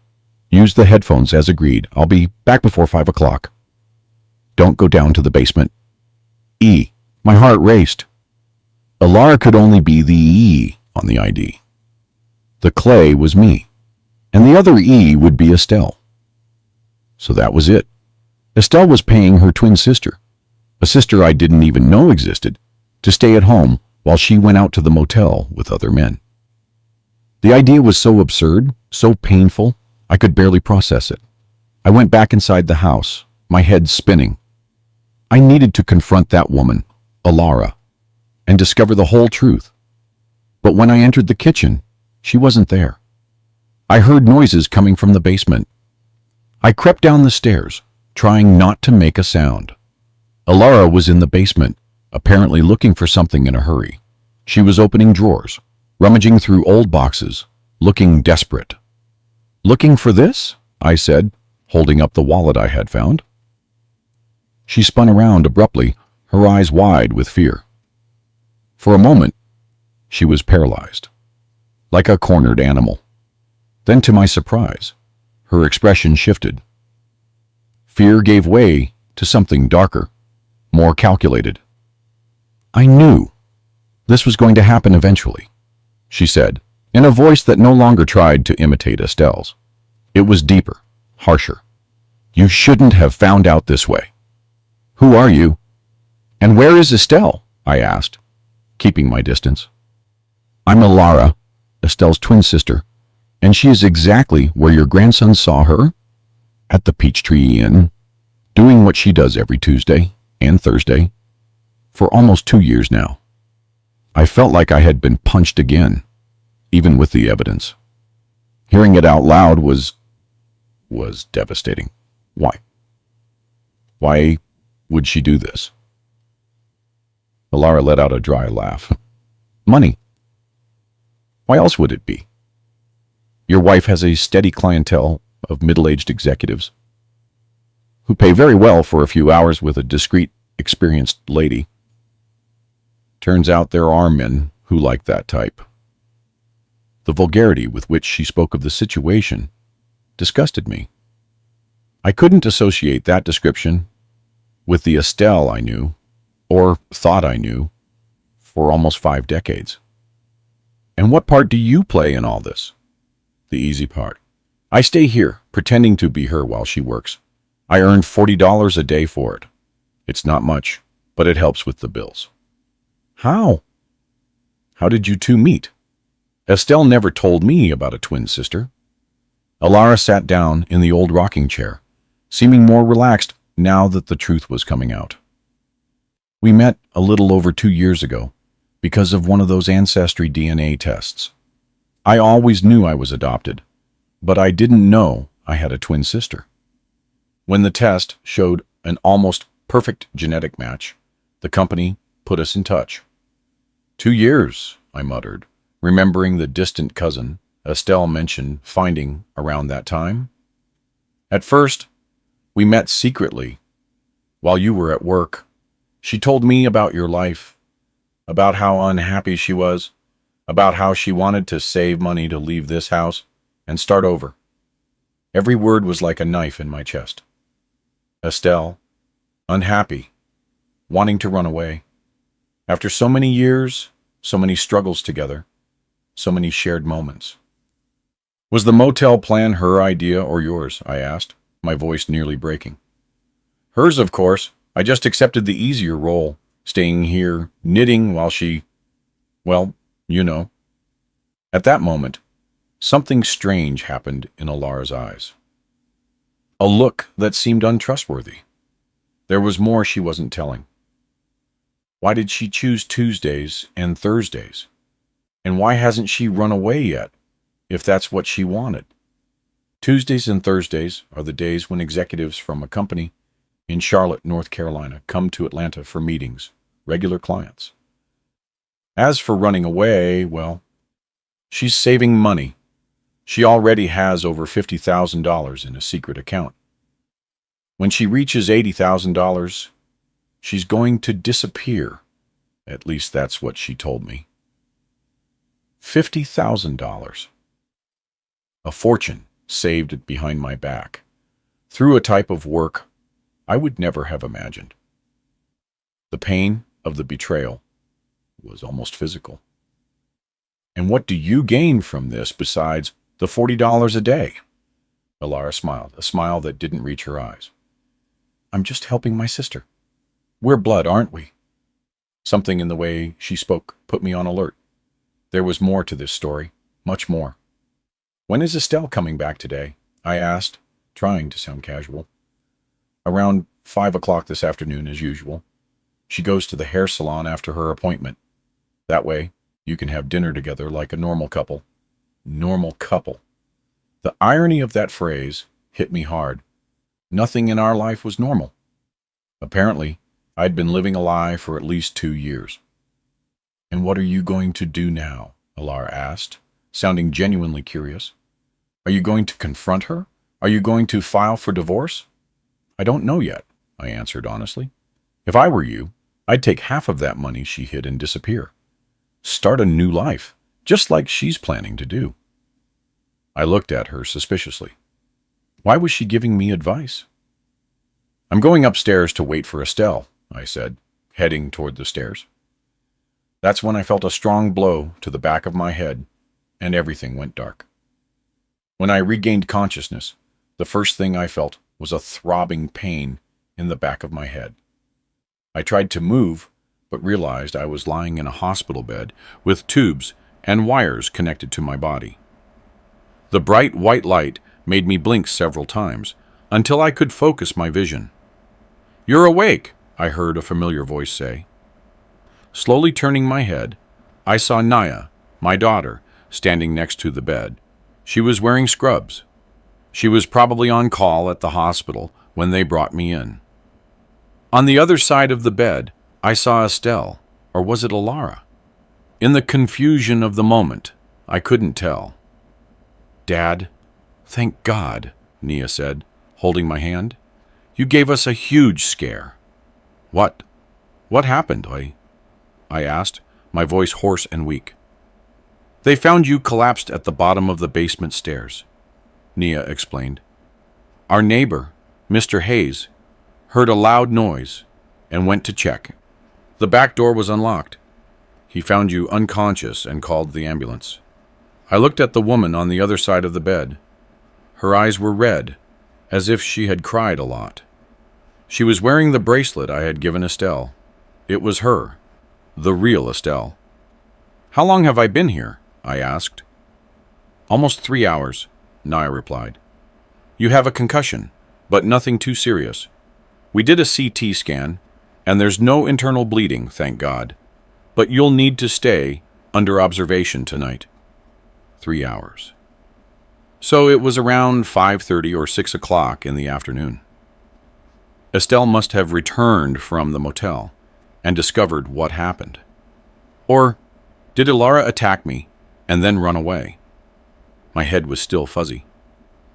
Use the headphones as agreed. I'll be back before 5 o'clock. Don't go down to the basement. E. My heart raced. Elara could only be the E on the ID. The Clay was me, and the other E would be Estelle. So that was it. Estelle was paying her twin sister, a sister I didn't even know existed, to stay at home while she went out to the motel with other men. The idea was so absurd, so painful, I could barely process it. I went back inside the house, my head spinning. I needed to confront that woman, Elara, and discover the whole truth. But when I entered the kitchen, she wasn't there. I heard noises coming from the basement. I crept down the stairs, trying not to make a sound. Elara was in the basement, apparently looking for something in a hurry. She was opening drawers, rummaging through old boxes, looking desperate. Looking for this? I said, holding up the wallet I had found. She spun around abruptly, her eyes wide with fear. For a moment, she was paralyzed, like a cornered animal. Then, to my surprise, her expression shifted. Fear gave way to something darker, more calculated. I knew this was going to happen eventually, she said, in a voice that no longer tried to imitate Estelle's. It was deeper, harsher. You shouldn't have found out this way. Who are you? And where is Estelle? I asked, keeping my distance. I'm Elara, Estelle's twin sister, and she is exactly where your grandson saw her, at the Peachtree Inn, doing what she does every Tuesday and Thursday, for almost 2 years now. I felt like I had been punched again, even with the evidence. Hearing it out loud was devastating. Why? Why would she do this? Elara let out a dry laugh. Money. Why else would it be? Your wife has a steady clientele of middle-aged executives who pay very well for a few hours with a discreet, experienced lady. Turns out there are men who like that type. The vulgarity with which she spoke of the situation disgusted me. I couldn't associate that description with the Estelle I knew, or thought I knew, for almost 5 decades. And what part do you play in all this? The easy part. I stay here, pretending to be her while she works. I earn $40 a day for it. It's not much, but it helps with the bills. How? How did you two meet? Estelle never told me about a twin sister. Alara sat down in the old rocking chair, seeming more relaxed now that the truth was coming out. We met a little over 2 years ago because of one of those ancestry DNA tests. I always knew I was adopted, but I didn't know I had a twin sister. When the test showed an almost perfect genetic match, the company put us in touch. 2 years, I muttered, remembering the distant cousin Estelle mentioned finding around that time. At first, we met secretly. While you were at work, she told me about your life, about how unhappy she was, about how she wanted to save money to leave this house and start over. Every word was like a knife in my chest. Estelle, unhappy, wanting to run away. After so many years, so many struggles together, so many shared moments. Was the motel plan her idea or yours? I asked, my voice nearly breaking. Hers, of course. I just accepted the easier role, staying here, knitting while she, well, you know. At that moment, something strange happened in Alara's eyes. A look that seemed untrustworthy. There was more she wasn't telling. Why did she choose Tuesdays and Thursdays? And why hasn't she run away yet, if that's what she wanted? Tuesdays and Thursdays are the days when executives from a company in Charlotte, North Carolina, come to Atlanta for meetings, regular clients. As for running away, well, she's saving money. She already has over $50,000 in a secret account. When she reaches $80,000, she's going to disappear. At least that's what she told me. $50,000. A fortune saved behind my back, through a type of work I would never have imagined. The pain of the betrayal was almost physical. And what do you gain from this besides the $40 a day? Alara smiled, a smile that didn't reach her eyes. I'm just helping my sister. We're blood, aren't we? Something in the way she spoke put me on alert. There was more to this story, much more. When is Estelle coming back today? I asked, trying to sound casual. Around 5 o'clock this afternoon, as usual. She goes to the hair salon after her appointment. That way, you can have dinner together like a normal couple. Normal couple. The irony of that phrase hit me hard. Nothing in our life was normal. Apparently, I'd been living a lie for at least 2 years. And what are you going to do now? Alara asked, sounding genuinely curious. Are you going to confront her? Are you going to file for divorce? I don't know yet, I answered honestly. If I were you, I'd take half of that money she hid and disappear. Start a new life, just like she's planning to do. I looked at her suspiciously. Why was she giving me advice? I'm going upstairs to wait for Estelle, I said, heading toward the stairs. That's when I felt a strong blow to the back of my head, and everything went dark. When I regained consciousness, the first thing I felt was a throbbing pain in the back of my head. I tried to move, but realized I was lying in a hospital bed with tubes and wires connected to my body. The bright white light made me blink several times until I could focus my vision. You're awake, I heard a familiar voice say. Slowly turning my head, I saw Naya, my daughter, standing next to the bed. She was wearing scrubs. She was probably on call at the hospital when they brought me in. On the other side of the bed, I saw Estelle, or was it Alara? In the confusion of the moment, I couldn't tell. Dad, thank God, Nia said, holding my hand. You gave us a huge scare. What? What happened, I asked, my voice hoarse and weak. They found you collapsed at the bottom of the basement stairs, Nia explained. Our neighbor, Mr. Hayes, heard a loud noise and went to check. The back door was unlocked. He found you unconscious and called the ambulance. I looked at the woman on the other side of the bed. Her eyes were red, as if she had cried a lot. She was wearing the bracelet I had given Estelle. It was her, the real Estelle. "How long have I been here?" I asked. "Almost 3 hours," Naya replied. "You have a concussion, but nothing too serious. We did a CT scan, and there's no internal bleeding, thank God. But you'll need to stay under observation tonight." 3 hours. So it was around 5:30 or 6 o'clock in the afternoon. Estelle must have returned from the motel and discovered what happened. Or did Ilara attack me and then run away? My head was still fuzzy.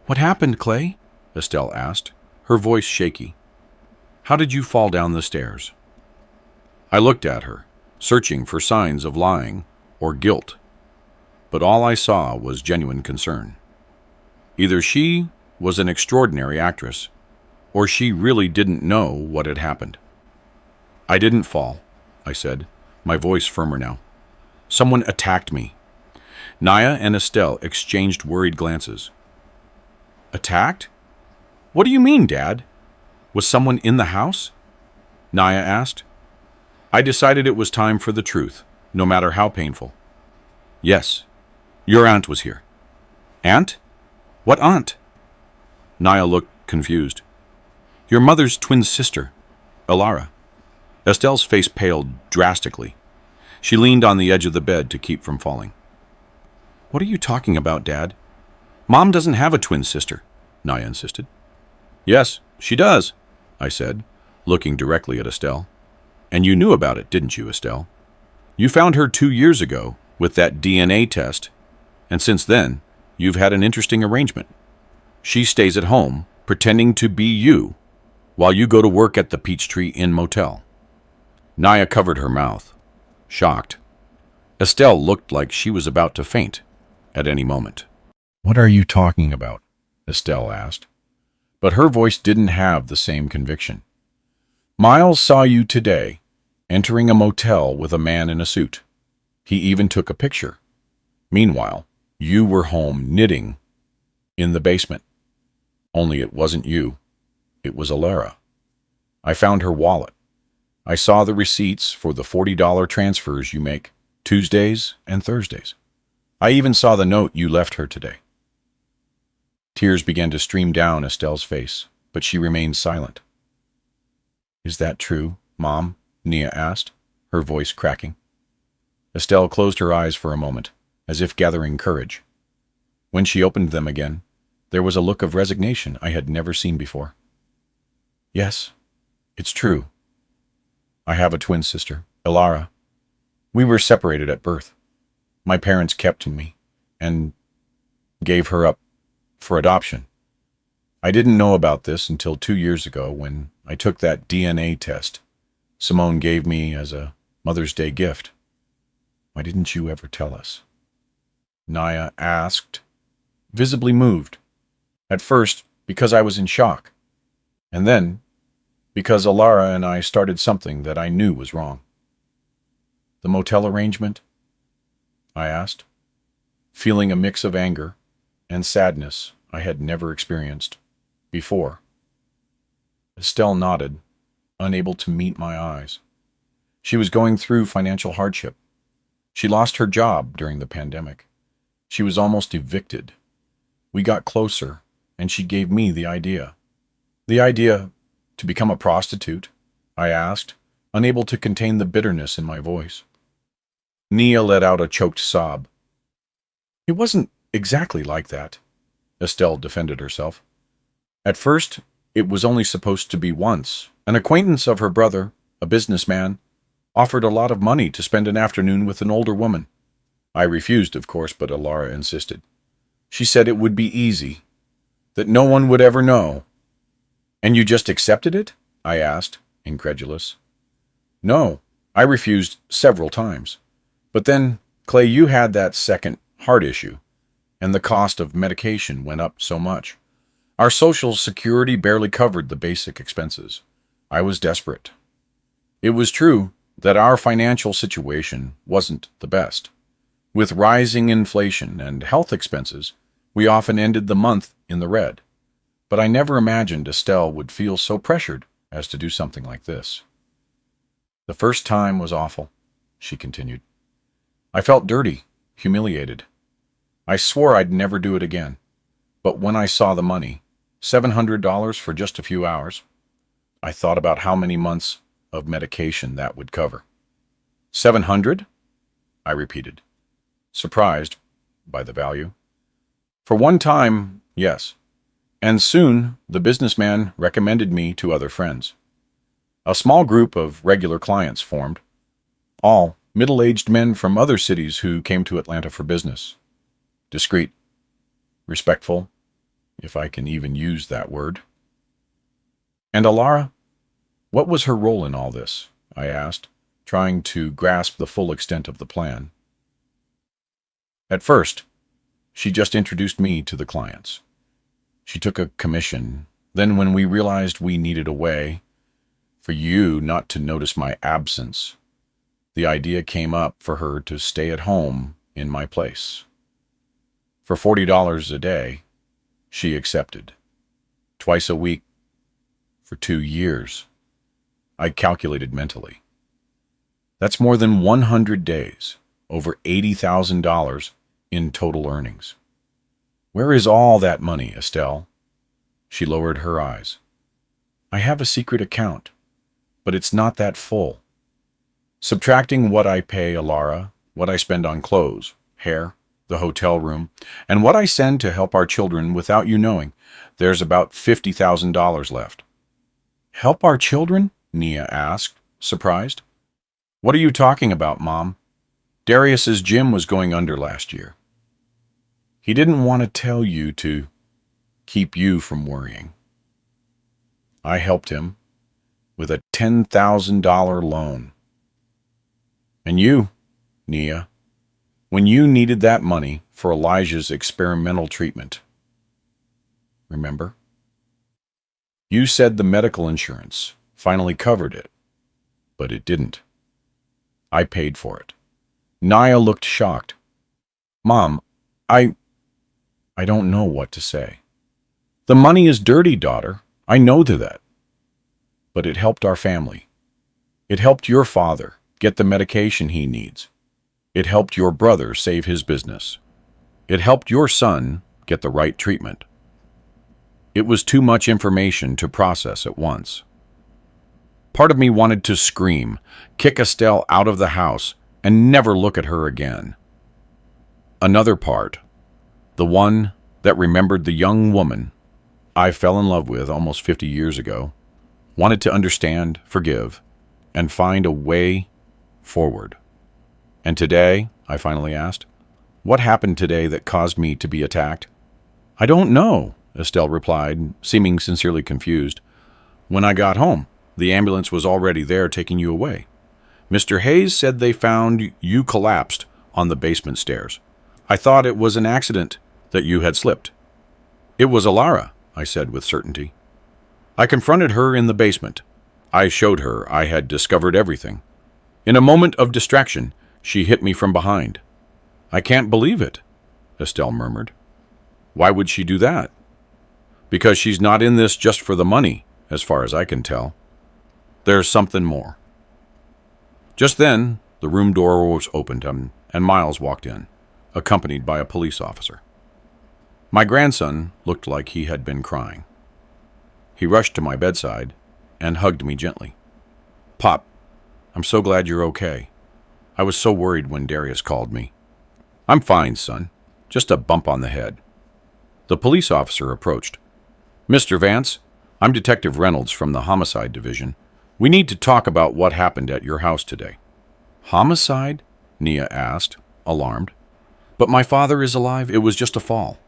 "What happened, Clay?" Estelle asked, her voice shaky. "How did you fall down the stairs?" I looked at her, searching for signs of lying or guilt. But all I saw was genuine concern. Either she was an extraordinary actress, or she really didn't know what had happened. "I didn't fall," I said, my voice firmer now. "Someone attacked me." Naya and Estelle exchanged worried glances. "Attacked? What do you mean, Dad? Was someone in the house?" Naya asked. I decided it was time for the truth, no matter how painful. "Yes, your aunt was here." "Aunt? What aunt?" Naya looked confused. "Your mother's twin sister, Ilara." Estelle's face paled drastically. She leaned on the edge of the bed to keep from falling. "What are you talking about, Dad? Mom doesn't have a twin sister," Naya insisted. "Yes, she does," I said, looking directly at Estelle. "And you knew about it, didn't you, Estelle? You found her 2 years ago with that DNA test, and since then, you've had an interesting arrangement. She stays at home, pretending to be you, while you go to work at the Peachtree Inn motel." Naya covered her mouth, shocked. Estelle looked like she was about to faint at any moment. "What are you talking about?" Estelle asked. But her voice didn't have the same conviction. "Miles saw you today, entering a motel with a man in a suit. He even took a picture. Meanwhile, you were home knitting in the basement. Only it wasn't you. It was Ilara. I found her wallet. I saw the receipts for the $40 transfers you make Tuesdays and Thursdays. I even saw the note you left her today." Tears began to stream down Estelle's face, but she remained silent. "Is that true, Mom?" Nia asked, her voice cracking. Estelle closed her eyes for a moment, as if gathering courage. When she opened them again, there was a look of resignation I had never seen before. "Yes, it's true. I have a twin sister, Ilara. We were separated at birth. My parents kept me and gave her up for adoption. I didn't know about this until 2 years ago when I took that DNA test Simone gave me as a Mother's Day gift. Why didn't you ever tell us?" Naya asked, visibly moved. At first, because I was in shock. And then, because Ilara and I started something that I knew was wrong. "The motel arrangement?" I asked, feeling a mix of anger and sadness I had never experienced before. Estelle nodded, unable to meet my eyes. She was going through financial hardship. She lost her job during the pandemic. She was almost evicted. We got closer, and she gave me the idea. "The idea to become a prostitute?" I asked, unable to contain the bitterness in my voice. Nia let out a choked sob. "It wasn't exactly like that," Estelle defended herself. "At first, it was only supposed to be once. An acquaintance of her brother, a businessman, offered a lot of money to spend an afternoon with an older woman. I refused, of course, but Ilara insisted. She said it would be easy, that no one would ever know." "And you just accepted it?" I asked, incredulous. "No, I refused several times. But then, Clay, you had that second heart issue, and the cost of medication went up so much. Our Social Security barely covered the basic expenses. I was desperate. It was true, that our financial situation wasn't the best. With rising inflation and health expenses, we often ended the month in the red. But I never imagined Estelle would feel so pressured as to do something like this. The first time was awful, she continued. I felt dirty, humiliated. I swore I'd never do it again. But when I saw the money, $700 for just a few hours, I thought about how many months of medication that would cover. 700? I repeated, surprised by the value. For one time, yes. And soon, the businessman recommended me to other friends. A small group of regular clients formed, all middle-aged men from other cities who came to Atlanta for business. Discreet, respectful, if I can even use that word. And Alara? What was her role in all this? I asked, trying to grasp the full extent of the plan. At first, she just introduced me to the clients. She took a commission. Then when we realized we needed a way for you not to notice my absence, the idea came up for her to stay at home in my place. For $40 a day, she accepted. Twice a week for 2 years. I calculated mentally. That's more than 100 days, over $80,000 in total earnings. Where is all that money, Estelle? She lowered her eyes. I have a secret account, but it's not that full. Subtracting what I pay Alara, what I spend on clothes, hair, the hotel room, and what I send to help our children without you knowing, there's about $50,000 left. Help our children? Nia asked, surprised. What are you talking about, Mom? Darius's gym was going under last year. He didn't want to tell you to keep you from worrying. I helped him with a $10,000 loan. And you, Nia, when you needed that money for Elijah's experimental treatment. Remember? You said the medical insurance finally covered it, but it didn't. I paid for it. Nia looked shocked. Mom, I don't know what to say. The money is dirty, daughter. I know that. But it helped our family. It helped your father get the medication he needs. It helped your brother save his business. It helped your son get the right treatment. It was too much information to process at once. Part of me wanted to scream, kick Estelle out of the house, and never look at her again. Another part, the one that remembered the young woman I fell in love with almost 50 years ago, wanted to understand, forgive, and find a way forward. And today, I finally asked, what happened today that caused me to be attacked? I don't know, Estelle replied, seeming sincerely confused. When I got home, the ambulance was already there taking you away. Mr. Hayes said they found you collapsed on the basement stairs. I thought it was an accident, that you had slipped. It was Alara, I said with certainty. I confronted her in the basement. I showed her I had discovered everything. In a moment of distraction, she hit me from behind. I can't believe it, Estelle murmured. Why would she do that? Because she's not in this just for the money, as far as I can tell. There's something more. Just then, the room door was opened and Miles walked in, accompanied by a police officer. My grandson looked like he had been crying. He rushed to my bedside and hugged me gently. Pop, I'm so glad you're okay. I was so worried when Darius called me. I'm fine, son. Just a bump on the head. The police officer approached. Mr. Vance, I'm Detective Reynolds from the Homicide Division. We need to talk about what happened at your house today. Homicide? Nia asked, alarmed. But my father is alive. It was just a fall.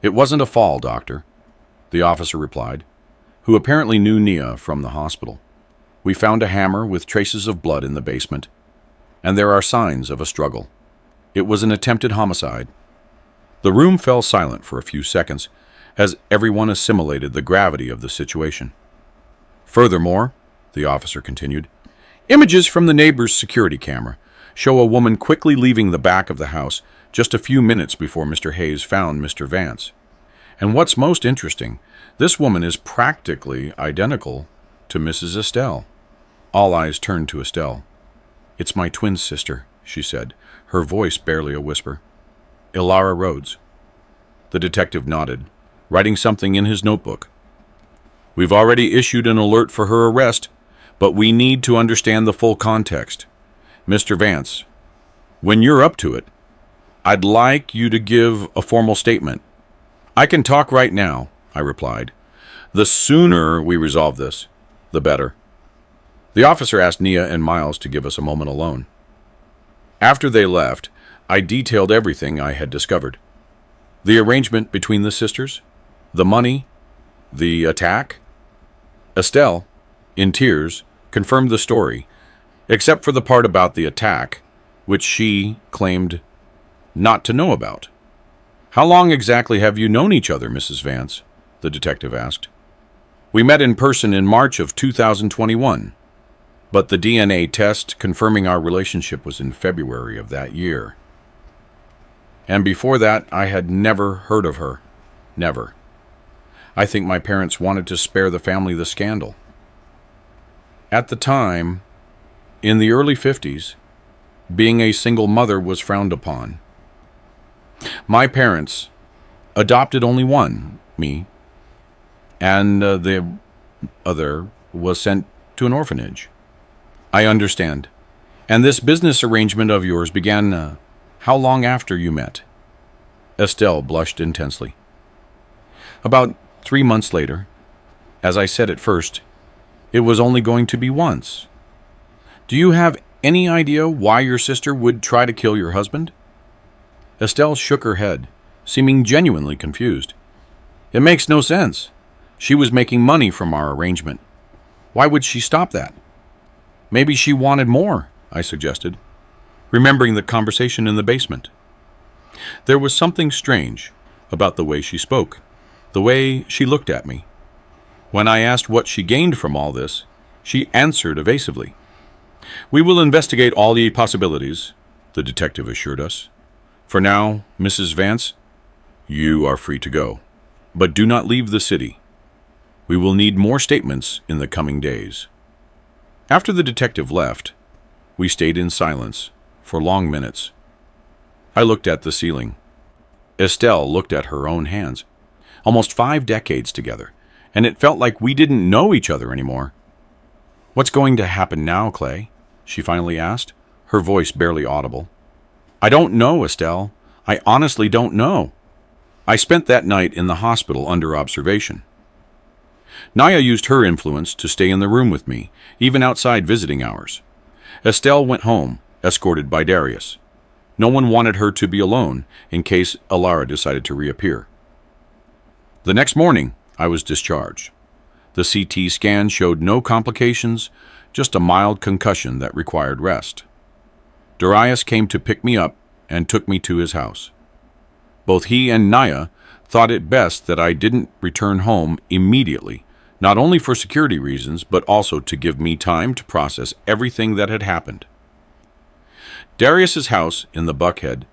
It wasn't a fall, Doctor, the officer replied, who apparently knew Nia from the hospital. We found a hammer with traces of blood in the basement, and there are signs of a struggle. It was an attempted homicide. The room fell silent for a few seconds as everyone assimilated the gravity of the situation. Furthermore, the officer continued, Images from the neighbor's security camera show a woman quickly leaving the back of the house just a few minutes before Mr. Hayes found Mr. Vance. And what's most interesting, this woman is practically identical to Mrs. Estelle. All eyes turned to Estelle. "It's my twin sister," she said, her voice barely a whisper. "Ilara Rhodes." The detective nodded, writing something in his notebook. "We've already issued an alert for her arrest, but we need to understand the full context. Mr. Vance, when you're up to it, I'd like you to give a formal statement." "I can talk right now," I replied. "The sooner we resolve this, the better." The officer asked Nia and Miles to give us a moment alone. After they left, I detailed everything I had discovered. The arrangement between the sisters, the money, the attack. Estelle, in tears, confirmed the story, except for the part about the attack, which she claimed not to know about. "How long exactly have you known each other, Mrs. Vance?" the detective asked. "We met in person in March of 2021, but the DNA test confirming our relationship was in February of that year. And before that, I had never heard of her. Never. I think my parents wanted to spare the family the scandal. At the time, in the early 50s, being a single mother was frowned upon. My parents adopted only one, me, and the other was sent to an orphanage." "I understand. And this business arrangement of yours began how long after you met?" Estelle blushed intensely. "About 3 months later. As I said at first, it was only going to be once. Do you have any idea why your sister would try to kill your husband?" Estelle shook her head, seeming genuinely confused. "It makes no sense. She was making money from our arrangement. Why would she stop that?" "Maybe she wanted more," I suggested, remembering the conversation in the basement. There was something strange about the way she spoke, the way she looked at me. When I asked what she gained from all this, she answered evasively. "We will investigate all the possibilities," the detective assured us. "For now, Mrs. Vance, you are free to go, but do not leave the city. We will need more statements in the coming days." After the detective left, we stayed in silence for long minutes. I looked at the ceiling. Estelle looked at her own hands. Almost 5 decades together, and it felt like we didn't know each other anymore. "What's going to happen now, Clay?" she finally asked, her voice barely audible. "I don't know, Estelle. I honestly don't know. I spent that night in the hospital under observation. Nia used her influence to stay in the room with me, even outside visiting hours. Estelle went home, escorted by Darius. No one wanted her to be alone in case Ilara decided to reappear. The next morning, I was discharged. The CT scan showed no complications, just a mild concussion that required rest. Darius came to pick me up and took me to his house. Both he and Nia thought it best that I didn't return home immediately, not only for security reasons, but also to give me time to process everything that had happened. Darius's house in the Buckhead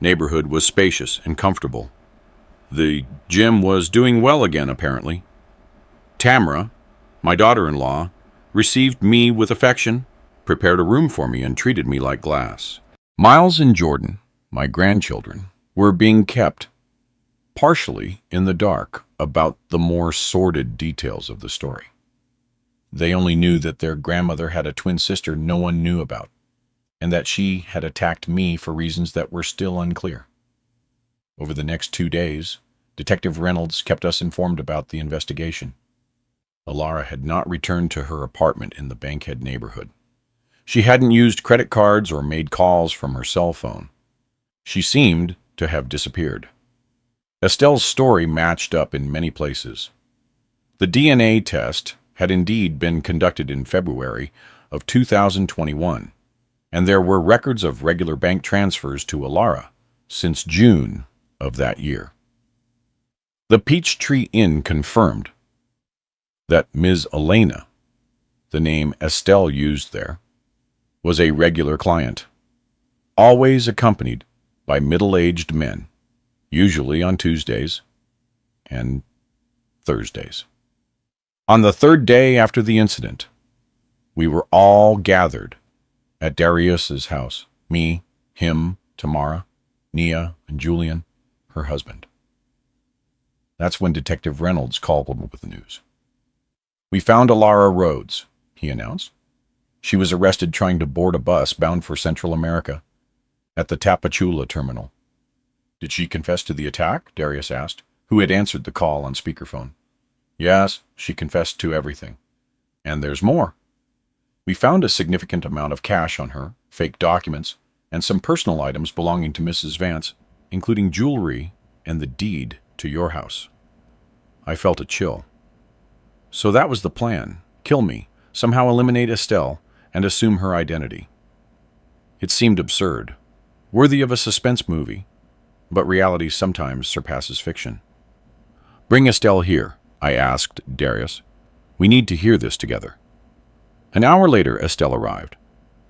neighborhood was spacious and comfortable. The gym was doing well again, apparently. Tamara, my daughter-in-law, received me with affection, prepared a room for me, and treated me like glass. Miles and Jordan, my grandchildren, were being kept partially in the dark about the more sordid details of the story. They only knew that their grandmother had a twin sister no one knew about, and that she had attacked me for reasons that were still unclear. Over the next 2 days, Detective Reynolds kept us informed about the investigation. Ilara had not returned to her apartment in the Bankhead neighborhood. She hadn't used credit cards or made calls from her cell phone. She seemed to have disappeared. Estelle's story matched up in many places. The DNA test had indeed been conducted in February of 2021, and there were records of regular bank transfers to Ilara since June of that year. The Peachtree Inn confirmed that Ms. Elena the name Estelle used there, was a regular client, always accompanied by middle-aged men, usually on Tuesdays and Thursdays. On the third day after the incident, we were all gathered at Darius's house. Me, him, Tamara, Nia, and Julian, her husband. That's when Detective Reynolds called him with the news. "We found Ilara Rhodes," he announced. "She was arrested trying to board a bus bound for Central America at the Tapachula terminal." "Did she confess to the attack?" Darius asked, who had answered the call on speakerphone. "Yes, she confessed to everything. And there's more. We found a significant amount of cash on her, fake documents, and some personal items belonging to Mrs. Vance, including jewelry and the deed to your house." I felt a chill. So that was the plan. Kill me, somehow eliminate Estelle, and assume her identity. It seemed absurd, worthy of a suspense movie, but reality sometimes surpasses fiction. "Bring Estelle here," I asked Darius. "We need to hear this together." An hour later, Estelle arrived.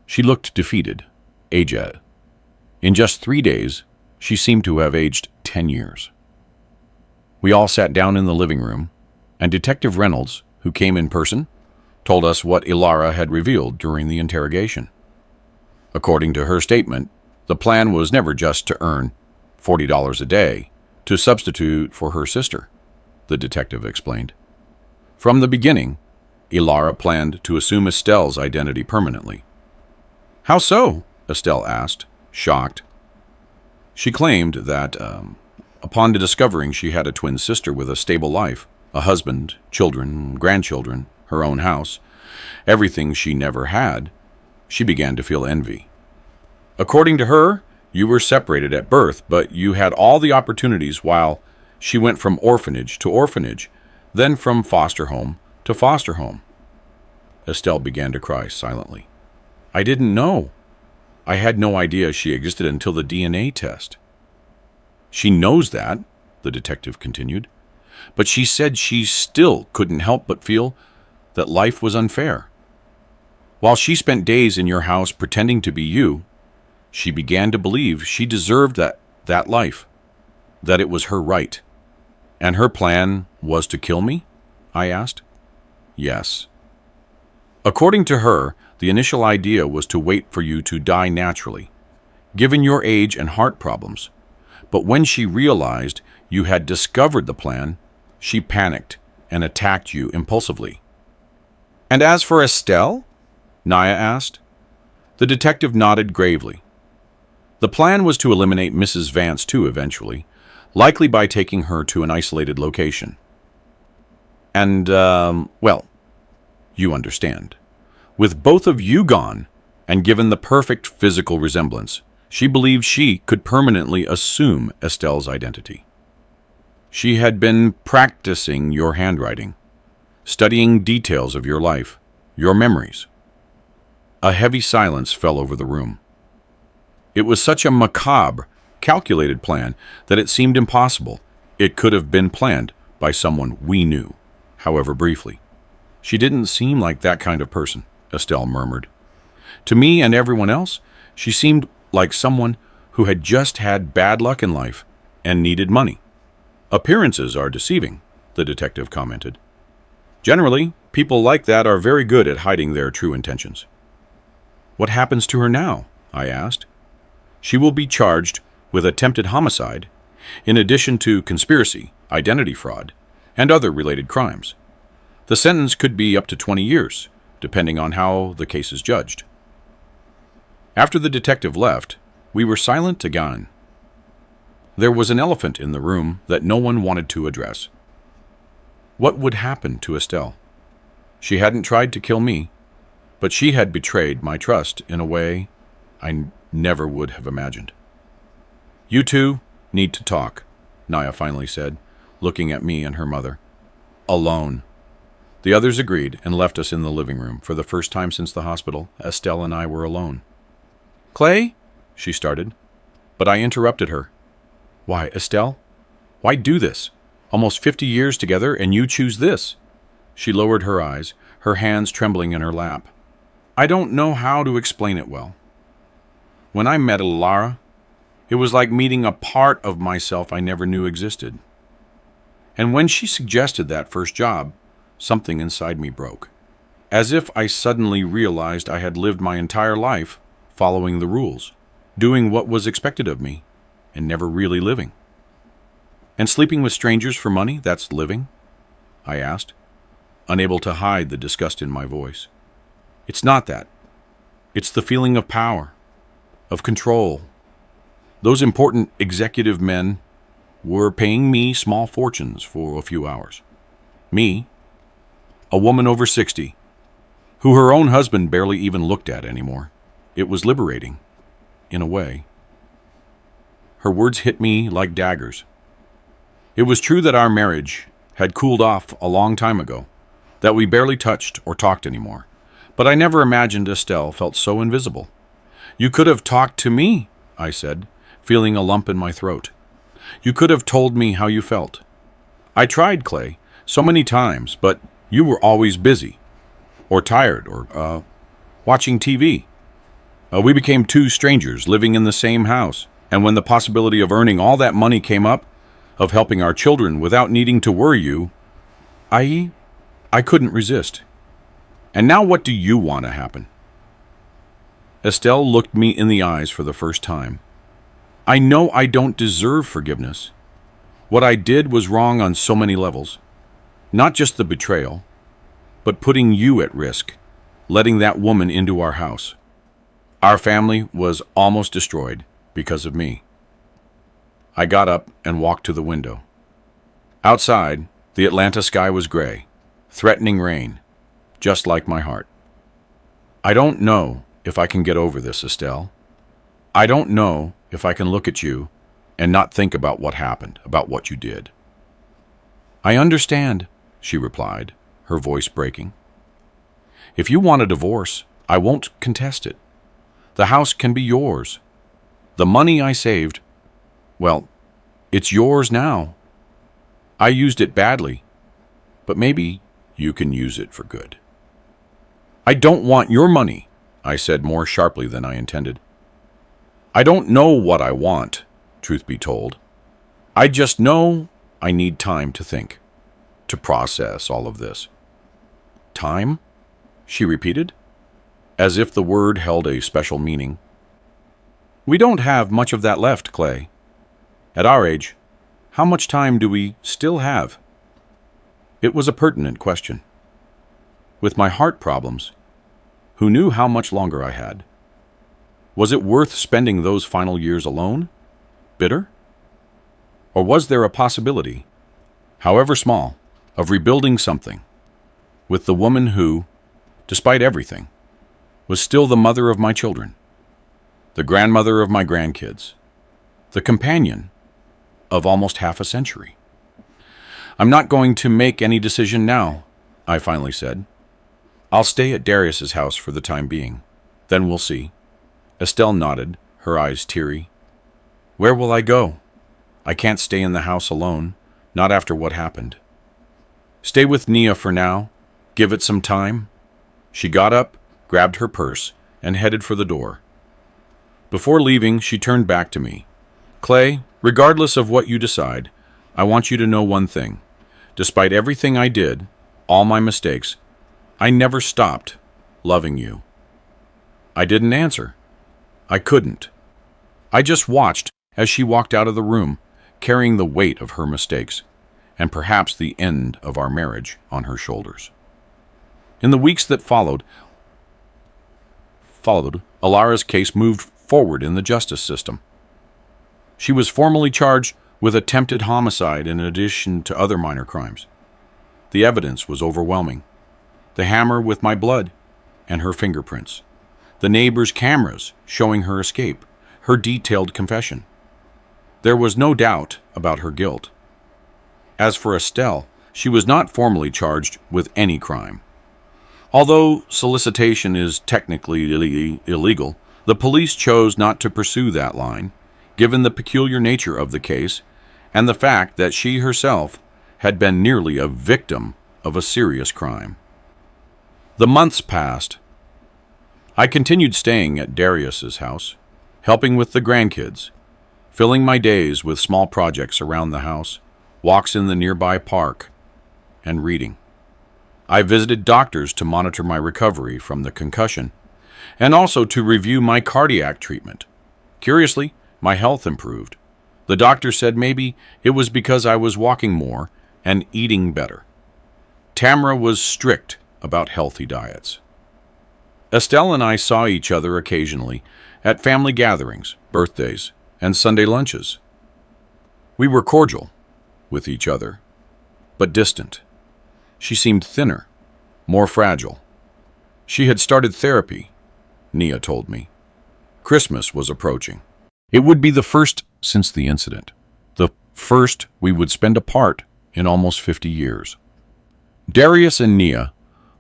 She looked defeated, aged. In just 3 days, she seemed to have aged 10 years. We all sat down in the living room, and Detective Reynolds, who came in person, told us what Ilara had revealed during the interrogation. According to her statement, the plan was never just to earn $40 a day to substitute for her sister, the detective explained. From the beginning, Ilara planned to assume Estelle's identity permanently. "How so?" Estelle asked, shocked. She claimed that, upon discovering she had a twin sister with a stable life, a husband, children, grandchildren, her own house, everything she never had, she began to feel envy. According to her, you were separated at birth, but you had all the opportunities while she went from orphanage to orphanage, then from foster home to foster home. Estelle began to cry silently. "I didn't know. I had no idea she existed until the DNA test." "She knows that," the detective continued, "but she said she still couldn't help but feel that life was unfair. While she spent days in your house pretending to be you, she began to believe she deserved that life, that it was her right." "And her plan was to kill me?" I asked. "Yes. According to her, the initial idea was to wait for you to die naturally, given your age and heart problems. But when she realized you had discovered the plan, she panicked and attacked you impulsively." "And as for Estelle?" Nia asked. The detective nodded gravely. "The plan was to eliminate Mrs. Vance too eventually, likely by taking her to an isolated location. And, well, you understand. With both of you gone, and given the perfect physical resemblance, she believed she could permanently assume Estelle's identity. She had been practicing your handwriting, studying details of your life, your memories." A heavy silence fell over the room. It was such a macabre, calculated plan that it seemed impossible it could have been planned by someone we knew, however briefly. "She didn't seem like that kind of person," Estelle murmured. "To me and everyone else, she seemed like someone who had just had bad luck in life and needed money." "Appearances are deceiving," the detective commented. "Generally, people like that are very good at hiding their true intentions." "What happens to her now?" I asked. "She will be charged with attempted homicide, in addition to conspiracy, identity fraud, and other related crimes. The sentence could be up to 20 years, depending on how the case is judged." After the detective left, we were silent again. There was an elephant in the room that no one wanted to address. What would happen to Estelle? She hadn't tried to kill me, but she had betrayed my trust in a way I never would have imagined. "You two need to talk," Nia finally said, looking at me and her mother. "Alone." The others agreed and left us in the living room. For the first time since the hospital, Estelle and I were alone. "Clay?" she started, but I interrupted her. "Why, Estelle? Why do this? Almost 50 years together, and you choose this." She lowered her eyes, her hands trembling in her lap. I don't know how to explain it well. When I met Alara, it was like meeting a part of myself I never knew existed. And when she suggested that first job, something inside me broke. As if I suddenly realized I had lived my entire life following the rules, doing what was expected of me, and never really living. And sleeping with strangers for money, that's living? I asked, unable to hide the disgust in my voice. It's not that. It's the feeling of power, of control. Those important executive men were paying me small fortunes for a few hours. Me, a woman over 60, who her own husband barely even looked at anymore. It was liberating, in a way. Her words hit me like daggers. It was true that our marriage had cooled off a long time ago, that we barely touched or talked anymore. But I never imagined Estelle felt so invisible. You could have talked to me, I said, feeling a lump in my throat. You could have told me how you felt. I tried, Clay, so many times, but you were always busy, or tired, or watching TV. We became two strangers living in the same house, and when the possibility of earning all that money came up, of helping our children without needing to worry you, I couldn't resist. And now what do you want to happen? Estelle looked me in the eyes for the first time. I know I don't deserve forgiveness. What I did was wrong on so many levels. Not just the betrayal, but putting you at risk, letting that woman into our house. Our family was almost destroyed because of me. I got up and walked to the window. Outside, the Atlanta sky was gray, threatening rain, just like my heart. I don't know if I can get over this, Estelle. I don't know if I can look at you and not think about what happened, about what you did. I understand, she replied, her voice breaking. If you want a divorce, I won't contest it. The house can be yours. The money I saved, well, it's yours now. I used it badly, but maybe you can use it for good. I don't want your money, I said more sharply than I intended. I don't know what I want, truth be told. I just know I need time to think, to process all of this. Time? She repeated, as if the word held a special meaning. We don't have much of that left, Clay. At our age, how much time do we still have? It was a pertinent question. With my heart problems, who knew how much longer I had? Was it worth spending those final years alone? Bitter? Or was there a possibility, however small, of rebuilding something with the woman who, despite everything, was still the mother of my children, the grandmother of my grandkids, the companion of almost half a century? I'm not going to make any decision now, I finally said. I'll stay at Darius's house for the time being. Then we'll see. Estelle nodded, her eyes teary. Where will I go? I can't stay in the house alone, not after what happened. Stay with Nia for now. Give it some time. She got up, grabbed her purse, and headed for the door. Before leaving, she turned back to me. Clay, regardless of what you decide, I want you to know one thing. Despite everything I did, all my mistakes, I never stopped loving you. I didn't answer. I couldn't. I just watched as she walked out of the room, carrying the weight of her mistakes, and perhaps the end of our marriage on her shoulders. In the weeks that followed, Alara's case moved forward in the justice system. She was formally charged with attempted homicide in addition to other minor crimes. The evidence was overwhelming. The hammer with my blood and her fingerprints. The neighbors' cameras showing her escape, her detailed confession. There was no doubt about her guilt. As for Estelle, she was not formally charged with any crime. Although solicitation is technically illegal, the police chose not to pursue that line, given the peculiar nature of the case and the fact that she herself had been nearly a victim of a serious crime. The months passed. I continued staying at Darius's house, helping with the grandkids, filling my days with small projects around the house, walks in the nearby park, and reading. I visited doctors to monitor my recovery from the concussion, and also to review my cardiac treatment. Curiously, my health improved. The doctor said maybe it was because I was walking more and eating better. Tamara was strict about healthy diets. Estelle and I saw each other occasionally at family gatherings, birthdays, and Sunday lunches. We were cordial with each other, but distant. She seemed thinner, more fragile. She had started therapy, Nia told me. Christmas was approaching. It would be the first since the incident, the first we would spend apart in almost 50 years. Darius and Nia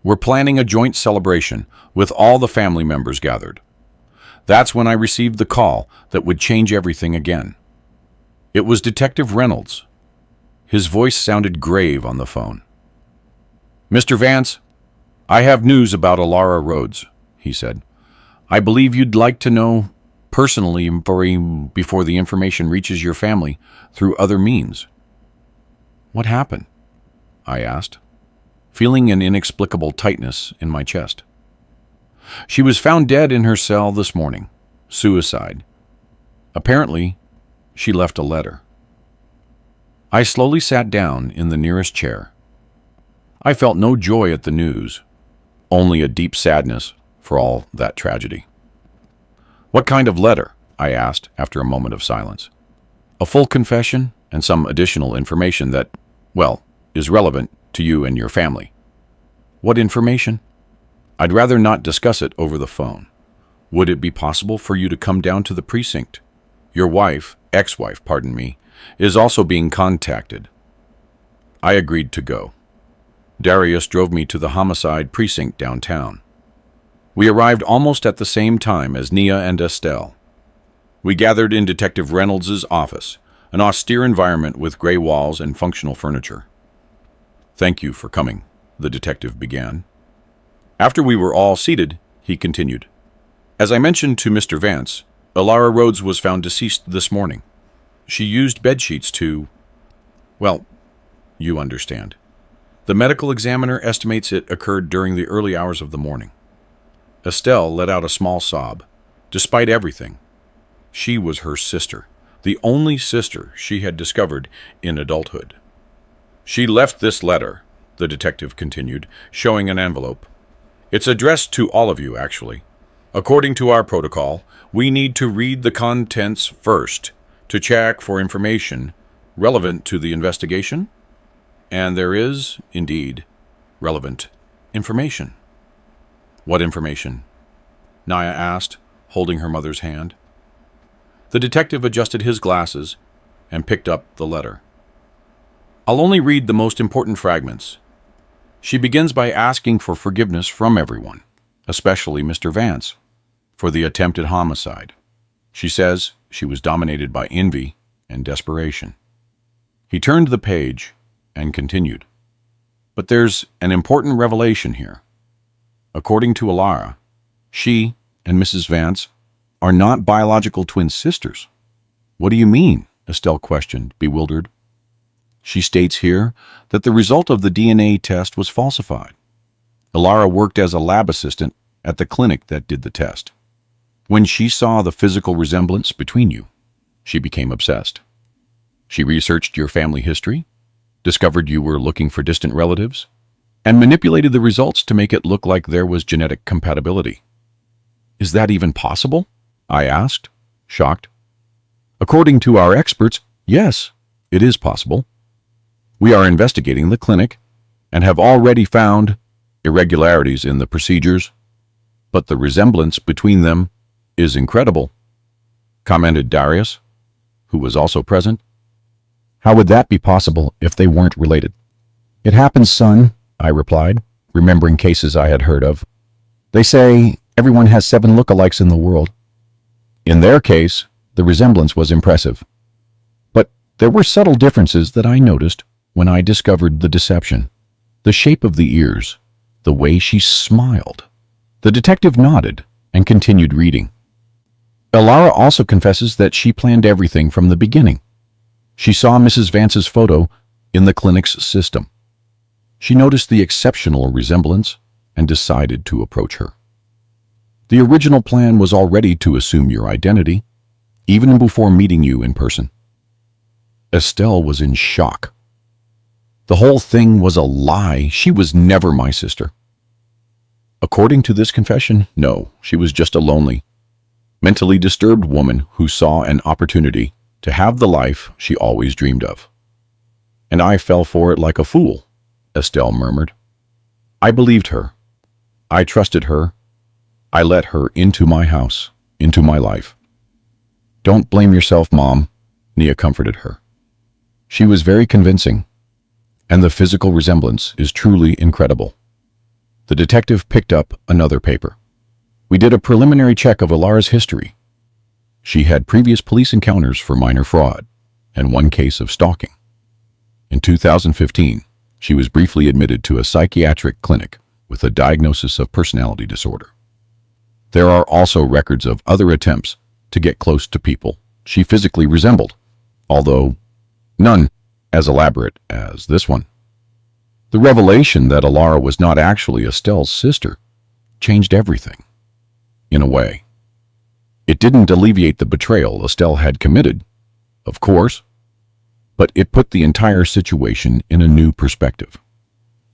were planning a joint celebration with all the family members gathered. That's when I received the call that would change everything again. It was Detective Reynolds. His voice sounded grave on the phone. "Mr. Vance, I have news about Alara Rhodes," he said. "I believe you'd like to know personally before the information reaches your family through other means." "What happened?" I asked, feeling an inexplicable tightness in my chest. "She was found dead in her cell this morning. Suicide. Apparently, she left a letter." I slowly sat down in the nearest chair. I felt no joy at the news, only a deep sadness for all that tragedy. "What kind of letter?" I asked after a moment of silence. "A full confession and some additional information that, well, is relevant to you and your family." "What information?" "I'd rather not discuss it over the phone. Would it be possible for you to come down to the precinct? Your wife, ex-wife, pardon me, is also being contacted." I agreed to go. Darius drove me to the homicide precinct downtown. We arrived almost at the same time as Nia and Estelle. We gathered in Detective Reynolds' office, an austere environment with gray walls and functional furniture. "Thank you for coming," the detective began. After we were all seated, he continued. "As I mentioned to Mr. Vance, Alara Rhodes was found deceased this morning. She used bedsheets to, well, you understand. The medical examiner estimates it occurred during the early hours of the morning." Estelle let out a small sob. Despite everything, she was her sister, the only sister she had discovered in adulthood. "She left this letter," the detective continued, showing an envelope. "It's addressed to all of you, actually. According to our protocol, we need to read the contents first to check for information relevant to the investigation. And there is, indeed, relevant information." "What information?" Nia asked, holding her mother's hand. The detective adjusted his glasses and picked up the letter. "I'll only read the most important fragments. She begins by asking for forgiveness from everyone, especially Mr. Vance, for the attempted homicide. She says she was dominated by envy and desperation." He turned the page and continued. "But there's an important revelation here. According to Alara, she and Mrs. Vance are not biological twin sisters." "What do you mean?" Estelle questioned, bewildered. "She states here that the result of the DNA test was falsified. Alara worked as a lab assistant at the clinic that did the test. When she saw the physical resemblance between you, she became obsessed. She researched your family history, discovered you were looking for distant relatives, and manipulated the results to make it look like there was genetic compatibility." "Is that even possible?" I asked, shocked. "According to our experts, yes, it is possible. We are investigating the clinic and have already found irregularities in the procedures, but the resemblance between them is incredible," commented Darius, who was also present. "How would that be possible if they weren't related?" "It happens, son," I replied, remembering cases I had heard of. "They say everyone has 7 lookalikes in the world. In their case, the resemblance was impressive. But there were subtle differences that I noticed when I discovered the deception. The shape of the ears, the way she smiled. The detective nodded and continued reading. Elara also confesses that she planned everything from the beginning. She saw Mrs. Vance's photo in the clinic's system. She noticed the exceptional resemblance and decided to approach her. The original plan was already to assume your identity, even before meeting you in person. Estelle was in shock. The whole thing was a lie. She was never my sister. According to this confession, no, she was just a lonely, mentally disturbed woman who saw an opportunity to have the life she always dreamed of. And I fell for it like a fool, Estelle murmured. I believed her. I trusted her. I let her into my house, into my life. Don't blame yourself, Mom, Nia comforted her. She was very convincing, and the physical resemblance is truly incredible. The detective picked up another paper. We did a preliminary check of Elara's history. She had previous police encounters for minor fraud and one case of stalking. In 2015, she was briefly admitted to a psychiatric clinic with a diagnosis of personality disorder. There are also records of other attempts to get close to people she physically resembled, although none as elaborate as this one. The revelation that Elara was not actually Estelle's sister changed everything, in a way. It didn't alleviate the betrayal Estelle had committed, of course, but it put the entire situation in a new perspective.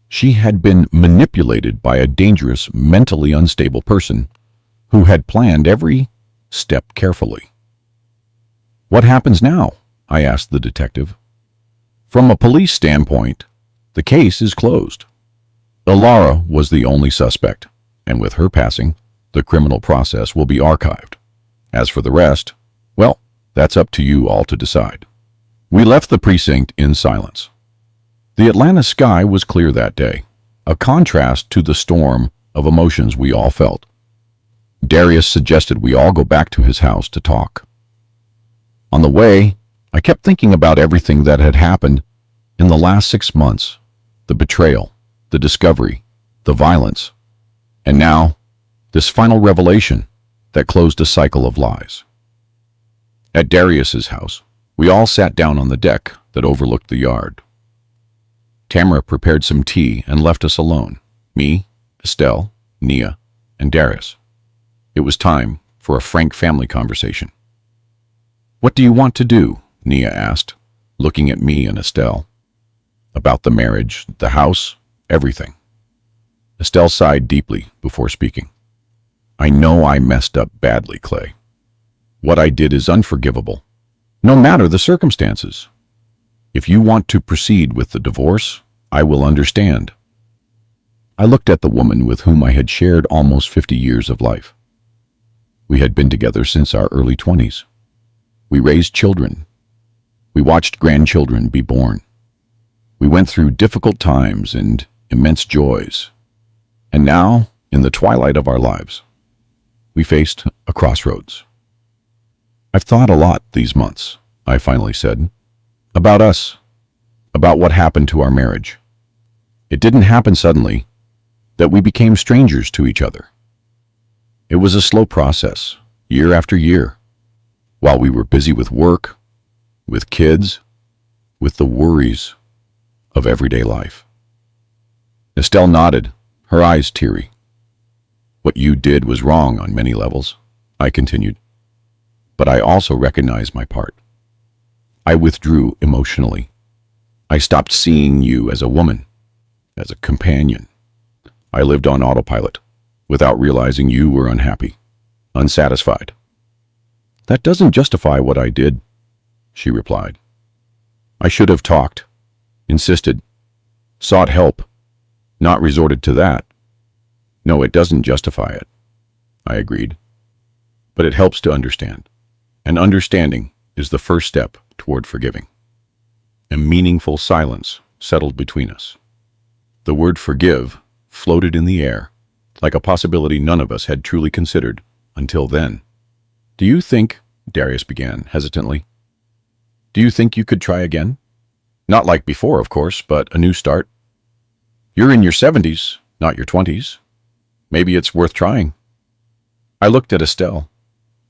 She had been manipulated by a dangerous, mentally unstable person who had planned every step carefully. What happens now? I asked the detective. From a police standpoint, the case is closed. Elara was the only suspect, and with her passing, the criminal process will be archived. As for the rest, well, that's up to you all to decide. We left the precinct in silence. The Atlanta sky was clear that day, a contrast to the storm of emotions we all felt. Darius suggested we all go back to his house to talk. On the way, I kept thinking about everything that had happened in the last 6 months, the betrayal, the discovery, the violence, and now, this final revelation that closed a cycle of lies. At Darius's house, we all sat down on the deck that overlooked the yard. Tamara prepared some tea and left us alone, me, Estelle, Nia, and Darius. It was time for a frank family conversation. What do you want to do? Nia asked, looking at me and Estelle. About the marriage, the house, everything. Estelle sighed deeply before speaking. I know I messed up badly, Clay. What I did is unforgivable, no matter the circumstances. If you want to proceed with the divorce, I will understand. I looked at the woman with whom I had shared almost 50 years of life. We had been together since our early 20s. We raised children. We watched grandchildren be born. We went through difficult times and immense joys. And now, in the twilight of our lives, we faced a crossroads. I've thought a lot these months, I finally said, about us, about what happened to our marriage. It didn't happen suddenly, that we became strangers to each other. It was a slow process, year after year, while we were busy with work, with kids, with the worries of everyday life. Estelle nodded, her eyes teary. What you did was wrong on many levels, I continued. But I also recognized my part. I withdrew emotionally. I stopped seeing you as a woman, as a companion. I lived on autopilot, without realizing you were unhappy, unsatisfied. That doesn't justify what I did, she replied. I should have talked, insisted, sought help, not resorted to that. No, it doesn't justify it, I agreed. But it helps to understand. And understanding is the first step toward forgiving. A meaningful silence settled between us. The word forgive floated in the air, like a possibility none of us had truly considered until then. Do you think, Darius began hesitantly, do you think you could try again? Not like before, of course, but a new start. You're in your 70s, Not your 20s. Maybe it's worth trying. I looked at Estelle.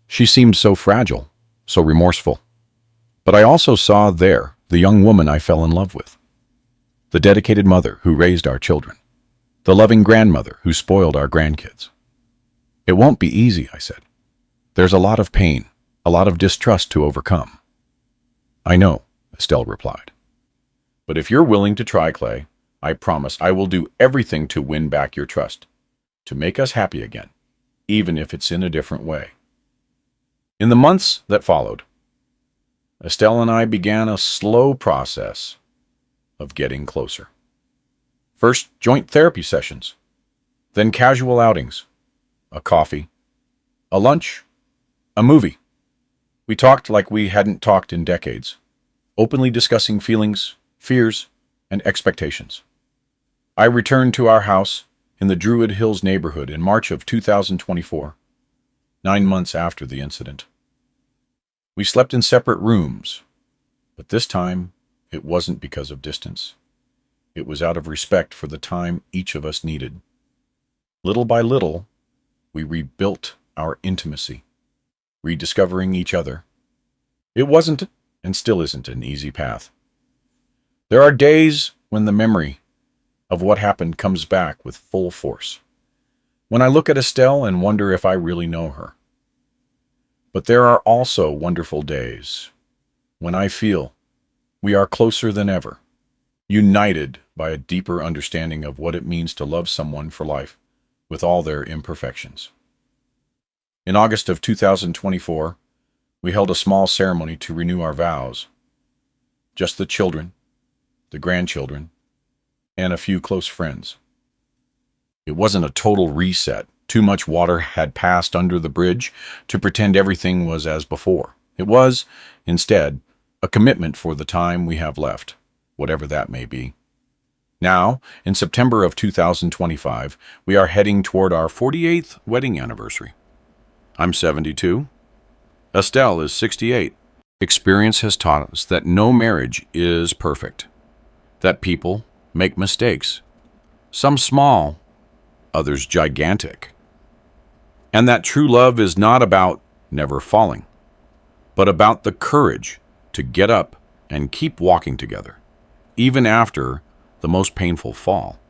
She seemed so fragile, so remorseful. But I also saw there the young woman I fell in love with. The dedicated mother who raised our children. The loving grandmother who spoiled our grandkids. It won't be easy, I said. There's a lot of pain, a lot of distrust to overcome. I know, Estelle replied. But if you're willing to try, Clay, I promise I will do everything to win back your trust, to make us happy again, even if it's in a different way. In the months that followed, Estelle and I began a slow process of getting closer. First, joint therapy sessions, then casual outings, a coffee, a lunch, a movie. We talked like we hadn't talked in decades, openly discussing feelings, fears, and expectations. I returned to our house in the Druid Hills neighborhood in March of 2024, 9 months after the incident. We slept in separate rooms, but this time it wasn't because of distance. It was out of respect for the time each of us needed. Little by little, we rebuilt our intimacy, rediscovering each other. It wasn't, and still isn't, an easy path. There are days when the memory of what happened comes back with full force, when I look at Estelle and wonder if I really know her. But there are also wonderful days when I feel we are closer than ever, united by a deeper understanding of what it means to love someone for life with all their imperfections. In August of 2024, we held a small ceremony to renew our vows. Just the children, the grandchildren, and a few close friends. It wasn't a total reset. Too much water had passed under the bridge to pretend everything was as before. It was, instead, a commitment for the time we have left, whatever that may be. Now, in September of 2025, we are heading toward our 48th wedding anniversary. I'm 72. Estelle is 68. Experience has taught us that no marriage is perfect, that people make mistakes, some small, others gigantic, and that true love is not about never falling, but about the courage to get up and keep walking together, even after the most painful fall.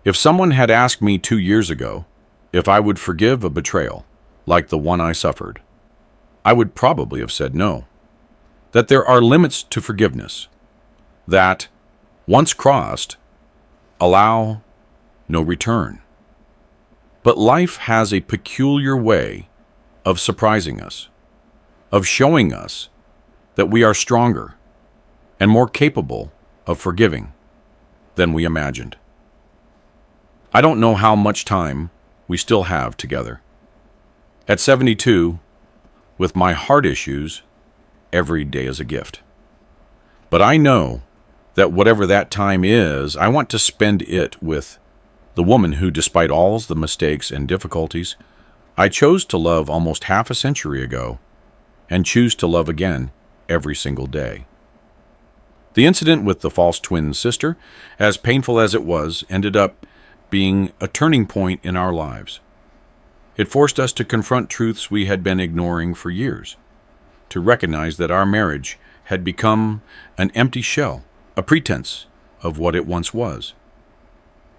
If someone had asked me 2 years ago if I would forgive a betrayal like the one I suffered, I would probably have said no, that there are limits to forgiveness, that once crossed, allow no return. But life has a peculiar way of surprising us, of showing us that we are stronger and more capable of forgiving than we imagined. I don't know how much time we still have together. At 72, with my heart issues, every day is a gift. But I know that whatever that time is, I want to spend it with the woman who, despite all the mistakes and difficulties, I chose to love almost half a century ago and choose to love again every single day. The incident with the false twin sister, as painful as it was, ended up being a turning point in our lives. It forced us to confront truths we had been ignoring for years, to recognize that our marriage had become an empty shell, a pretense of what it once was.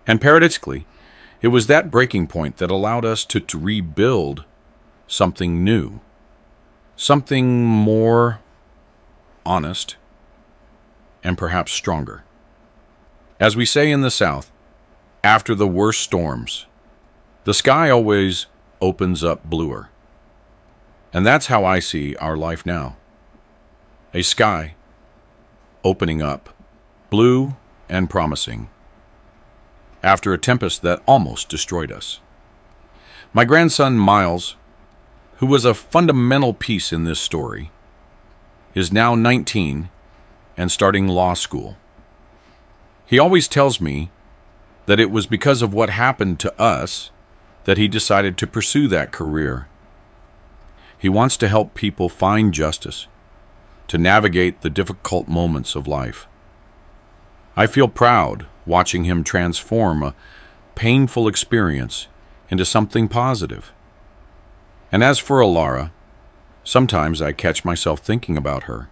And paradoxically, it was that breaking point that allowed us to rebuild something new, something more honest and perhaps stronger. As we say in the South, after the worst storms, the sky always opens up bluer. And that's how I see our life now. A sky opening up, blue and promising, after a tempest that almost destroyed us. My grandson, Miles, who was a fundamental piece in this story, is now 19 and starting law school. He always tells me that it was because of what happened to us that he decided to pursue that career. He wants to help people find justice, to navigate the difficult moments of life. I feel proud watching him transform painful experience into something positive. And as for Alara, sometimes I catch myself thinking about her,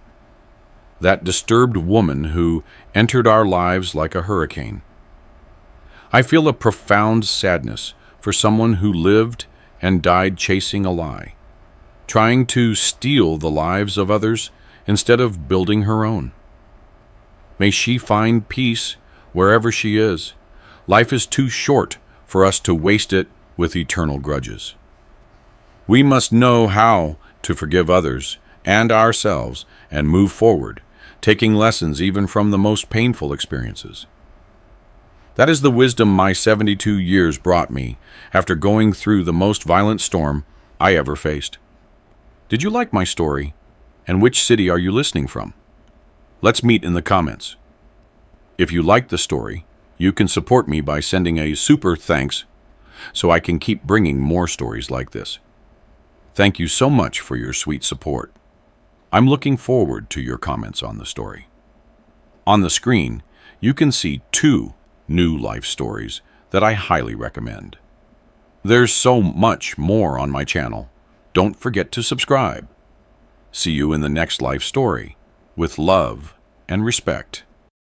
that disturbed woman who entered our lives like a hurricane. I feel a profound sadness for someone who lived and died chasing a lie, trying to steal the lives of others instead of building her own. May she find peace wherever she is. Life is too short for us to waste it with eternal grudges. We must know how to forgive others and ourselves and move forward, taking lessons even from the most painful experiences. That is the wisdom my 72 years brought me after going through the most violent storm I ever faced. Did you like my story? And which city are you listening from? Let's meet in the comments. If you like the story, you can support me by sending a super thanks so I can keep bringing more stories like this. Thank you so much for your sweet support. I'm looking forward to your comments on the story. On the screen, you can see 2 new life stories that I highly recommend. There's so much more on my channel. Don't forget to subscribe. See you in the next life story, with love and respect.